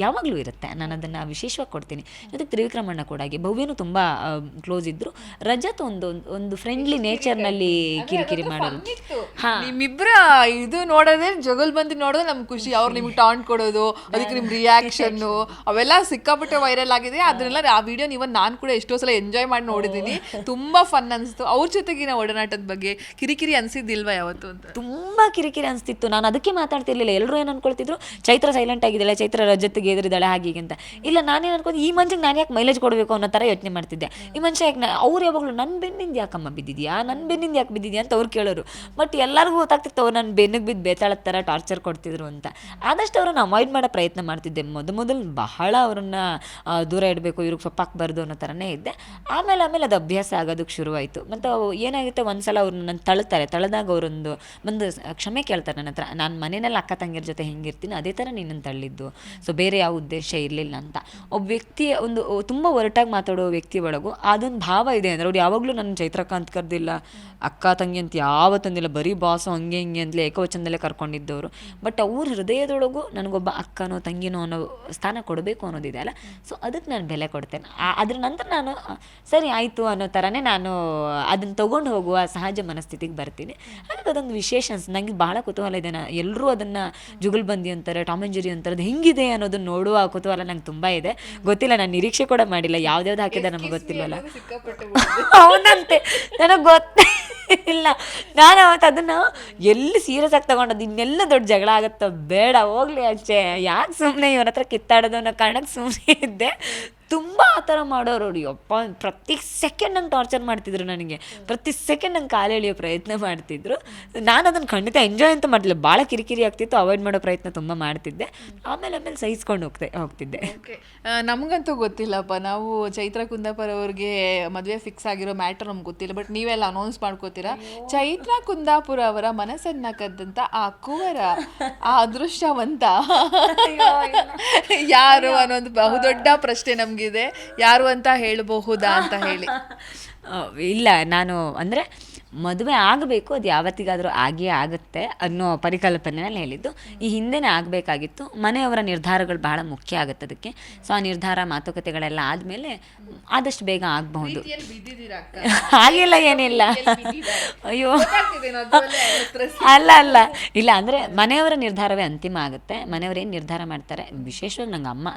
ಯಾವಾಗಲೂ ಇರುತ್ತೆ. ನಾನು ಅದನ್ನು ವಿಶೇಷವಾಗಿ ಕೊಡ್ತೀನಿ. ಜೊತೆಗೆ ತ್ರಿವಿಕ್ರಮಣ್ಣ ಕೂಡ ಹಾಗೆ. ಭವ್ಯನೂ ತುಂಬ ಕ್ಲೋಸ್ ಇದ್ದರು. ರಜತ್ ಒಂದು ಫ್ರೆಂಡ್ಲಿ ನೇಚರ್ನಲ್ಲಿ ಕಿರಿಕಿರಿ ಮಾಡೋದು. ನಿಮ್ಮಿಬ್ಬರ ಇದು ನೋಡೋದೇ ಜಗಲ್ಬಂದಿ ನೋಡೋದು ನಮ್ಗೆ ಖುಷಿ. ಅವ್ರು ನಿಮ್ಗೆ ಟಾಂಟ್ ಕೊಡೋದು, ಅದಕ್ಕೆ ನಿಮ್ಮ ರಿಯಾಕ್ಷನ್ನು ಅವೆಲ್ಲ ಸಿಕ್ಕಾಪಟ್ಟೆ ವೈರಲ್ ಆಗಿದೆ. ಅದನ್ನೆಲ್ಲ ಆ ವಿಡಿಯೋ ನಾನು ಕೂಡ ಎಷ್ಟೋ ಸಲ ಎಂಜಾಯ್ ಮಾಡಿ ನೋಡಿದ್ದೀನಿ. ತುಂಬ ಫನ್ ಅನಿಸ್ತು. ಅವ್ರ ಜೊತೆಗಿನ ಒಡನಾಟದ ಬಗ್ಗೆ ಕಿರಿಕಿರಿ ಅನಿಸಿದ್ದಿಲ್ವಾ ಯಾವತ್ತು ಅಂತ? ತುಂಬ ಕಿರಿಕಿರಿ ಅನಿಸ್ತಿತ್ತು. ನಾನು ಅದಕ್ಕೆ ಮಾತಾಡ್ತಿರ್ಲಿಲ್ಲ. ಎಲ್ಲರೂ ಏನು ಅನ್ಕೊಳ್ತಿದ್ರು, ಚೈತ್ರ ಸೈಲೆಂಟ್ ಆಗಿದ್ದಾಳೆ, ಚೈತ್ರ ರಜತ್ಗೆ ಎದುರಿದ್ದಾಳೆ ಹಾಗೆ ಅಂತ. ಇಲ್ಲ, ನಾನೇನು ಅನ್ಕೊಂಡು ಈ ಮನುಷ್ಯಗೆ ನಾನು ಯಾಕೆ ಮೈಲೇಜ್ ಕೊಡಬೇಕು ಅನ್ನೋ ಥರ ಯೋಚನೆ ಮಾಡ್ತಿದ್ದೆ. ಈ ಮನುಷ್ಯ ಯಾಕೆ ಅವ್ರು ಯಾವಾಗಲೂ ನನ್ನ ಬೆನ್ನಿಂದ ಯಾಕಮ್ಮ ಬಿದ್ದಿದ್ಯಾ, ನನ್ನ ಬೆನ್ನಿಂದ ಯಾಕೆ ಬಿದ್ದಿದ್ಯಾ ಅಂತ ಅವ್ರು ಕೇಳೋರು. ಬಟ್ ಎಲ್ಲರಿಗೂ ಗೊತ್ತಾಗ್ತಿತ್ತು ಅವ್ರು ನನ್ನ ಬೆನ್ನಿಗೆ ಬಿದ್ದು ಬೇತಾಳದ ಥರ ಟಾರ್ಚರ್ ಕೊಡ್ತಿದ್ರು ಅಂತ. ಆದಷ್ಟು ಅವ್ರನ್ನ ಅವಾಯ್ಡ್ ಮಾಡೋ ಪ್ರಯತ್ನ ಮಾಡ್ತಿದ್ದೆ. ಮೊದಲು ಬಹಳ ಅವ್ರನ್ನ ದೂರ ಇಡಬೇಕು, ಇವ್ರಿಗೆ ಸೊಪ್ಪಾಕಬಾರ್ದು ಅನ್ನೋ ಥರನೇ ಇದ್ದೆ. ಆಮೇಲೆ ಅದು ಅಭ್ಯಾಸ ಆಗೋದಕ್ಕೆ ಶುರುವಾಯಿತು. ಮತ್ತು ಏನಾಗುತ್ತೆ, ಒಂದ್ಸಲ ಅವ್ರನ್ನ ನನ್ನ ತಳೆದಾಗ ಅವರೊಂದು ಕ್ಷಮೆ ಕೇಳ್ತಾರೆ ನನ್ನ ಹತ್ರ. ನಾನು ಮನೆಯಲ್ಲಿ ಅಕ್ಕ ತಂಗಿಯರ ಜೊತೆ ಹೆಂಗಿರ್ತೀನಿ ಅದೇ ಥರ ನಿನ್ನನ್ನು ತಳ್ಳಿದ್ದು, ಸೊ ಬೇರೆ ಯಾವ ಉದ್ದೇಶ ಇರಲಿಲ್ಲ ಅಂತ. ಒಬ್ಬ ವ್ಯಕ್ತಿ ಒಂದು ತುಂಬ ಒರಟಾಗಿ ಮಾತಾಡೋ ವ್ಯಕ್ತಿ ಒಳಗೂ ಅದೊಂದು ಭಾವ ಇದೆ. ಅಂದರೆ ಅವ್ರು ಯಾವಾಗಲೂ ನನ್ನ ಚೈತ್ರಕ್ಕ ಅಂತ ಕರೆದಿಲ್ಲ, ಅಕ್ಕ ತಂಗಿ ಅಂತ ಯಾವತ್ತಂದಿಲ್ಲ, ಬರೀ ಬಾಸು ಹಂಗೆ ಹಿಂಗೆ ಅಂತಲೇ ಏಕವಚನದಲ್ಲೇ ಕರ್ಕೊಂಡಿದ್ದವರು. ಬಟ್ ಅವ್ರ ಹೃದಯದೊಳಗೂ ನನಗೊಬ್ಬ ಅಕ್ಕನೋ ತಂಗಿನೋ ಅನ್ನೋ ಸ್ಥಾನ ಕೊಡಬೇಕು ಅನ್ನೋದಿದೆ ಅಲ್ಲ, ಸೊ ಅದಕ್ಕೆ ನಾನು ಬೆಲೆ ಕೊಡ್ತೇನೆ. ಅದ್ರ ನಂತರ ನಾನು ಸರಿ ಆಯಿತು ಅನ್ನೋ ಥರನೇ ನಾನು ಅದನ್ನು ತೊಗೊಂಡು ಹೋಗುವ ಸಹಜ ಮನಸ್ಥಿತಿಗೆ ಬರ್ತೀನಿ. ಹಾಗಾಗಿ ಅದೊಂದು ವಿಶೇಷ ನನಗೆ ಭಾಳ ಕುತೂಹಲ ಇದೆ. ಎಲ್ಲರೂ ಅದನ್ನು ಜುಗಲ್ಬಂದಿ ಅಂತಾರೆ, ಟಾಮ್ ಆ್ಯಂಡ್ ಜೆರಿ ಅಂತಾರೆ, ಅದು ಹೆಂಗಿದೆ ಅನ್ನೋದನ್ನು ನೋಡುವ ಕುತೂಹಲ ನಂಗೆ ತುಂಬ ಇದೆ. ಗೊತ್ತಿಲ್ಲ, ನಾನು ನಿರೀಕ್ಷೆ ಕೂಡ ಮಾಡಿಲ್ಲ. ಯಾವ್ದ್ಯಾವ್ದು ಹಾಕಿದ ನಮಗೆ ಗೊತ್ತಿಲ್ಲವಲ್ಲ. ಅವನಂತೆ ನನಗೆ ಗೊತ್ತೇ ಇಲ್ಲ. ನಾನು ಅವತ್ತು ಅದನ್ನು ಎಲ್ಲಿ ಸೀರಿಯಸ್ ಆಗಿ ತಗೊಂಡದ್ದು, ಇನ್ನೆಲ್ಲ ದೊಡ್ಡ ಜಗಳ ಆಗುತ್ತೋ ಬೇಡ ಹೋಗ್ಲಿ ಆಚೆ, ಯಾಕೆ ಸುಮ್ಮನೆ ಇವನ ಹತ್ರ ಕಿತ್ತಾಡೋದು ಅನ್ನೋ ಕಾರಣಕ್ಕೆ ಸುಮ್ಮನೆ ಇದ್ದೆ. ತುಂಬ ಆ ಥರ ಮಾಡೋರು ಅವ್ರು. ಯಪ್ಪ, ಪ್ರತಿ ಸೆಕೆಂಡ್ ನಂಗೆ ಟಾರ್ಚರ್ ಮಾಡ್ತಿದ್ರು. ನನಗೆ ಪ್ರತಿ ಸೆಕೆಂಡ್ ನಂಗೆ ಕಾಲು ಎಳೆಯೋ ಪ್ರಯತ್ನ ಮಾಡ್ತಿದ್ರು. ನಾನು ಅದನ್ನು ಖಂಡಿತ ಎಂಜಾಯ್ ಅಂತ ಮಾಡಲಿಲ್ಲ. ಭಾಳ ಕಿರಿಕಿರಿ ಆಗ್ತಿತ್ತು, ಅವಾಯ್ಡ್ ಮಾಡೋ ಪ್ರಯತ್ನ ತುಂಬ ಮಾಡ್ತಿದ್ದೆ. ಆಮೇಲೆ ಸಹಿಸ್ಕೊಂಡು ಹೋಗ್ತಿದ್ದೆ. ನಮಗಂತೂ ಗೊತ್ತಿಲ್ಲಪ್ಪ. ನಾವು ಚೈತ್ರ ಕುಂದಾಪುರ ಅವ್ರಿಗೆ ಮದುವೆ ಫಿಕ್ಸ್ ಆಗಿರೋ ಮ್ಯಾಟರ್ ನಮ್ಗೆ ಗೊತ್ತಿಲ್ಲ. ಬಟ್ ನೀವೆಲ್ಲ ಅನೌನ್ಸ್ ಮಾಡ್ಕೋತೀರಾ, ಚೈತ್ರ ಕುಂದಾಪುರ ಅವರ ಮನಸ್ಸನ್ನ ಕದ್ದಂತ ಆ ಕುವರ, ಆ ಅದೃಷ್ಟವಂತ ಯಾರು ಅನ್ನೋದು ಬಹುದೊಡ್ಡ ಪ್ರಶ್ನೆ ನಮ್ಗೆ ಇದೆ. ಯಾರು ಅಂತ ಹೇಳಬಹುದಾ ಅಂತ ಹೇಳಿ. ಇಲ್ಲ, ನಾನು ಅಂದರೆ ಮದುವೆ ಆಗಬೇಕು, ಅದು ಯಾವತ್ತಿಗಾದರೂ ಆಗೇ ಆಗುತ್ತೆ ಅನ್ನೋ ಪರಿಕಲ್ಪನೆಯಲ್ಲಿ ಹೇಳಿದ್ದು. ಈ ಹಿಂದೆನೇ ಆಗಬೇಕಾಗಿತ್ತು. ಮನೆಯವರ ನಿರ್ಧಾರಗಳು ಬಹಳ ಮುಖ್ಯ ಆಗುತ್ತೆ ಅದಕ್ಕೆ. ಸೊ ಆ ನಿರ್ಧಾರ ಮಾತುಕತೆಗಳೆಲ್ಲ ಆದಮೇಲೆ ಆದಷ್ಟು ಬೇಗ ಆಗಬಹುದು. ಹಾಗೆಲ್ಲ ಏನಿಲ್ಲ. ಅಯ್ಯೋ ಅಲ್ಲ ಇಲ್ಲ, ಅಂದರೆ ಮನೆಯವರ ನಿರ್ಧಾರವೇ ಅಂತಿಮ ಆಗುತ್ತೆ. ಮನೆಯವರೇನು ನಿರ್ಧಾರ ಮಾಡ್ತಾರೆ. ವಿಶೇಷವಾಗಿ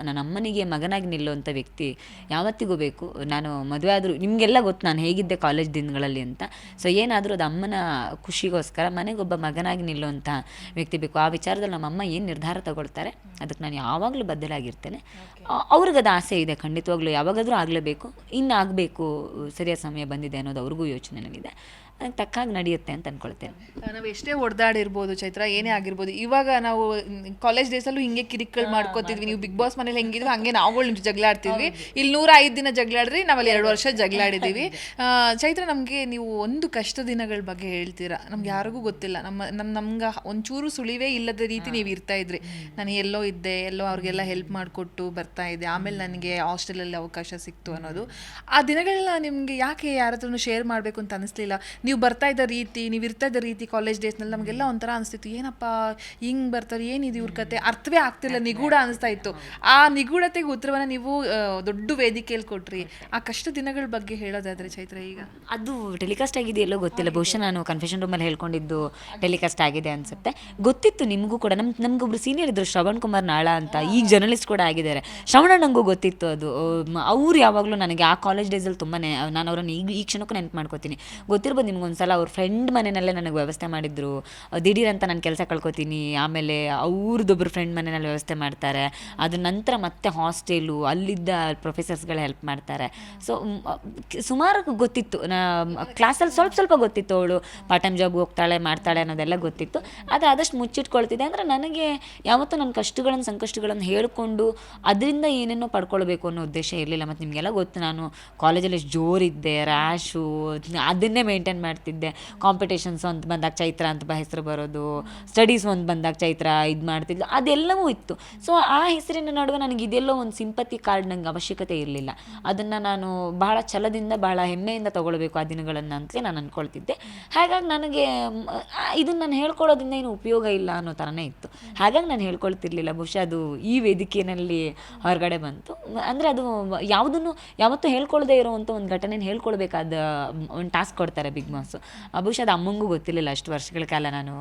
ನನ್ನ ಅಮ್ಮನಿಗೆ ಮಗನಾಗಿ ನಿಲ್ಲುವಂಥ ವ್ಯಕ್ತಿ ಯಾವತ್ತಿಗೂ ಬೇಕು. ನಾನು ಮದುವೆ ಆದರೂ ನಿಮಗೆಲ್ಲ ಗೊತ್ತು ನಾನು ಹೇಗಿದ್ದೆ ಕಾಲೇಜ್ ದಿನಗಳಲ್ಲಿ ಅಂತ. ಸೊ ಏನಾದರೂ ಅದು ಅಮ್ಮನ ಖುಷಿಗೋಸ್ಕರ ಮನೆಗೊಬ್ಬ ಮಗನಾಗಿ ನಿಲ್ಲುವಂಥ ವ್ಯಕ್ತಿ ಬೇಕು. ಆ ವಿಚಾರದಲ್ಲಿ ನಮ್ಮಮ್ಮ ಏನು ನಿರ್ಧಾರ ತಗೊಳ್ತಾರೆ ಅದಕ್ಕೆ ನಾನು ಯಾವಾಗಲೂ ಬದ್ಧಲಾಗಿರ್ತೇನೆ. ಅವ್ರಿಗದು ಆಸೆ ಇದೆ ಖಂಡಿತವಾಗ್ಲೂ, ಯಾವಾಗಾದರೂ ಆಗಲೇಬೇಕು, ಇನ್ನು ಆಗಬೇಕು, ಸರಿಯಾದ ಸಮಯ ಬಂದಿದೆ ಅನ್ನೋದು ಅವ್ರಿಗೂ ಯೋಚನೆನಲ್ಲಿದೆ. ಅದಕ್ಕೆ ತಕ್ಕಾಗಿ ನಡೆಯುತ್ತೆ ಅಂತ ಅಂದ್ಕೊಳ್ತೇನೆ. ನಾವು ಎಷ್ಟೇ ಹೊಡೆದಾಡಿರ್ಬೋದು ಚೈತ್ರ, ಏನೇ ಆಗಿರ್ಬೋದು, ಇವಾಗ ನಾವು ಕಾಲೇಜ್ ಡೇಸಲ್ಲೂ ಹಿಂಗೆ ಕಿರಿಕಲ್ ಮಾಡ್ಕೋತಿದ್ವಿ. ನೀವು ಬಿಗ್ ಬಾಸ್ ಮನೇಲಿ ಹೆಂಗಿದ್ವಿ ಹಂಗೆ ನಾವುಗಳು ಜಗಳ ಆಡ್ತಿದ್ವಿ. ಇಲ್ಲಿ 105 ದಿನ ಜಗಳಾಡ್ರಿ, ನಾವಲ್ಲಿ 2 ವರ್ಷ ಜಗಳಾಡಿದ್ದೀವಿ. ಚೈತ್ರ, ನಮಗೆ ನೀವು ಒಂದು ಕಷ್ಟ ದಿನಗಳ ಬಗ್ಗೆ ಹೇಳ್ತೀರಾ? ನಮ್ಗೆ ಯಾರಿಗೂ ಗೊತ್ತಿಲ್ಲ, ನಮ್ಗೆ ಒಂಚೂರು ಸುಳಿವೇ ಇಲ್ಲದ ರೀತಿ ನೀವು ಇರ್ತಾ ಇದ್ರಿ. ನಾನು ಎಲ್ಲೋ ಇದ್ದೆ, ಎಲ್ಲೋ ಅವ್ರಿಗೆಲ್ಲ ಹೆಲ್ಪ್ ಮಾಡಿಕೊಟ್ಟು ಬರ್ತಾ ಇದ್ದೆ, ಆಮೇಲೆ ನನಗೆ ಹಾಸ್ಟೆಲಲ್ಲಿ ಅವಕಾಶ ಸಿಕ್ತು ಅನ್ನೋದು. ಆ ದಿನಗಳನ್ನ ನಿಮಗೆ ಯಾಕೆ ಯಾರ ಹತ್ರನೂ ಶೇರ್ ಮಾಡಬೇಕು ಅಂತ ಅನಿಸ್ಲಿಲ್ಲ? ನೀವು ಬರ್ತಾ ಇದ್ದ ರೀತಿ, ನೀವು ಇರ್ತಾ ಇದ್ದ ರೀತಿ ಕಾಲೇಜ್ ಡೇಸ್ನಲ್ಲಿ ನಮಗೆಲ್ಲ ಒಂಥರ ಅನಿಸ್ತಿತ್ತು, ಏನಪ್ಪ ಹಿಂಗೆ ಬರ್ತಾರೆ, ಏನಿದೆ ಇವ್ರ ಕತೆ, ಅರ್ಥವೇ ಆಗ್ತಿಲ್ಲ, ನಿಗೂಢ ಅನಿಸ್ತಾ ಇತ್ತು. ಆ ನಿಗೂಢತೆಗೆ ಉತ್ತರವನ್ನು ನೀವು ದೊಡ್ಡ ವೇದಿಕೆಯಲ್ಲಿ ಕೊಟ್ರಿ. ಆ ಕಷ್ಟ ದಿನಗಳ ಬಗ್ಗೆ ಹೇಳೋದಾದ್ರೆ ಚೈತ್ರ, ಈಗ ಅದು ಟೆಲಿಕಾಸ್ಟ್ ಆಗಿದೆ ಎಲ್ಲೋ ಗೊತ್ತಿಲ್ಲ, ಬಹುಶಃ ನಾನು ಕನ್ಫೆಷನ್ ರೂಮಲ್ಲಿ ಹೇಳ್ಕೊಂಡಿದ್ದು ಟೆಲಿಕಾಸ್ಟ್ ಆಗಿದೆ ಅನ್ಸುತ್ತೆ. ಗೊತ್ತಿತ್ತು ನಿಮಗೂ ಕೂಡ. ನಮ್ಗೊಬ್ರು ಸೀನಿಯರ್ ಇದ್ರು, ಶ್ರವಣ್ ಕುಮಾರ್ ನಾಳ ಅಂತ, ಈಗ ಜರ್ನಲಿಸ್ಟ್ ಕೂಡ ಆಗಿದ್ದಾರೆ. ಶ್ರವಣಣ್ಣಂಗೂ ಗೊತ್ತಿತ್ತು ಅದು. ಅವ್ರು ಯಾವಾಗಲೂ ನನಗೆ ಆ ಕಾಲೇಜ್ ಡೇಸಲ್ಲಿ ತುಂಬಾ, ನಾನು ಅವರನ್ನು ಈ ಕ್ಷಣಕ್ಕೂ ನೆನಪು ಮಾಡ್ಕೋತೀನಿ. ಗೊತ್ತಿರ್ಬೋದು ನಿಮ್ಗೊಂದ್ಸಲ ಅವ್ರ ಫ್ರೆಂಡ್ ಮನೆಯಲ್ಲೇ ನನಗೆ ವ್ಯವಸ್ಥೆ ಮಾಡಿದ್ರು. ದಿಢೀರ್ ಅಂತ ನಾನು ಕೆಲಸ ಕಳ್ಕೊತೀನಿ, ಆಮೇಲೆ ಅವ್ರದ್ದೊಬ್ಬರು ಫ್ರೆಂಡ್ ಮನೆಯಲ್ಲಿ ವ್ಯವಸ್ಥೆ ಮಾಡ್ತಾರೆ. ಅದ್ರ ನಂತರ ಮತ್ತೆ ಹಾಸ್ಟೆಲು, ಅಲ್ಲಿದ್ದ ಪ್ರೊಫೆಸರ್ಸ್ಗಳು ಹೆಲ್ಪ್ ಮಾಡ್ತಾರೆ. ಸೊ ಸುಮಾರು ಗೊತ್ತಿತ್ತು. ಕ್ಲಾಸಲ್ಲಿ ಸ್ವಲ್ಪ ಗೊತ್ತಿತ್ತು, ಅವಳು ಪಾರ್ಟ್ ಟೈಮ್ ಜಾಬ್ ಹೋಗ್ತಾಳೆ ಮಾಡ್ತಾಳೆ ಅನ್ನೋದೆಲ್ಲ ಗೊತ್ತಿತ್ತು. ಆದರೆ ಆದಷ್ಟು ಮುಚ್ಚಿಟ್ಕೊಳ್ತಿದ್ದೆ. ಅಂದರೆ ನನಗೆ ಯಾವತ್ತೂ ನನ್ನ ಕಷ್ಟಗಳನ್ನು ಸಂಕಷ್ಟಗಳನ್ನು ಹೇಳ್ಕೊಂಡು ಅದರಿಂದ ಏನೇನೋ ಪಡ್ಕೊಳ್ಬೇಕು ಅನ್ನೋ ಉದ್ದೇಶ ಇರಲಿಲ್ಲ. ಮತ್ತು ನಿಮಗೆಲ್ಲ ಗೊತ್ತು, ನಾನು ಕಾಲೇಜಲ್ಲಿ ಎಷ್ಟು ಜೋರಿದ್ದೆ, ರ್ಯಾಶು, ಅದನ್ನೇ ಮೇಂಟೈನ್ ಮಾಡ್ತಿದ್ದೆ. ಕಾಂಪಿಟೇಷನ್ಸ್ ಅಂತ ಬಂದಾಗ ಚೈತ್ರ ಅಂತ ಹೆಸರು ಬರೋದು, ಸ್ಟಡೀಸ್ ಒಂದು ಬಂದಾಗ ಚೈತ್ರ ಇದು ಮಾಡ್ತಿದ್ಲು, ಅದೆಲ್ಲವೂ ಇತ್ತು. ಸೊ ಆ ಹೆಸರಿನ ನಡುವೆ ನನಗೆ ಇದೆಲ್ಲೋ ಒಂದು ಸಿಂಪತಿ ಕಾರ್ಡ್ ನಂಗೆ ಅವಶ್ಯಕತೆ ಇರಲಿಲ್ಲ. ಅದನ್ನು ನಾನು ಬಹಳ ಛಲದಿಂದ ಬಹಳ ಹೆಮ್ಮೆಯಿಂದ ತೊಗೊಳ್ಬೇಕು ಆ ದಿನಗಳನ್ನು ಅಂತಲೇ ನಾನು ಅಂದ್ಕೊಳ್ತಿದ್ದೆ. ಹಾಗಾಗಿ ನನಗೆ ಇದನ್ನು ನಾನು ಹೇಳ್ಕೊಳ್ಳೋದ್ರಿಂದ ಏನು ಉಪಯೋಗ ಇಲ್ಲ ಅನ್ನೋ ಥರನೇ ಇತ್ತು. ಹಾಗಾಗಿ ನಾನು ಹೇಳ್ಕೊಳ್ತಿರ್ಲಿಲ್ಲ. ಬಹುಶಃ ಅದು ಈ ವೇದಿಕೆಯಲ್ಲಿ ಹೊರಗಡೆ ಬಂತು. ಅಂದರೆ ಅದು ಯಾವುದನ್ನು ಯಾವತ್ತೂ ಹೇಳ್ಕೊಳ್ಳದೆ ಇರೋವಂಥ ಒಂದು ಘಟನೆನ ಹೇಳ್ಕೊಳ್ಬೇಕಾದ ಒಂದು ಟಾಸ್ಕ್ ಕೊಡ್ತಾರೆ ಬಿಗ್ ಬಾಸ್. ಬಹುಶಃ ಅದು ಅಮ್ಮಂಗೂ ಗೊತ್ತಿರಲಿಲ್ಲ. ಅಷ್ಟು ವರ್ಷಗಳ ಕಾಲ ನಾನು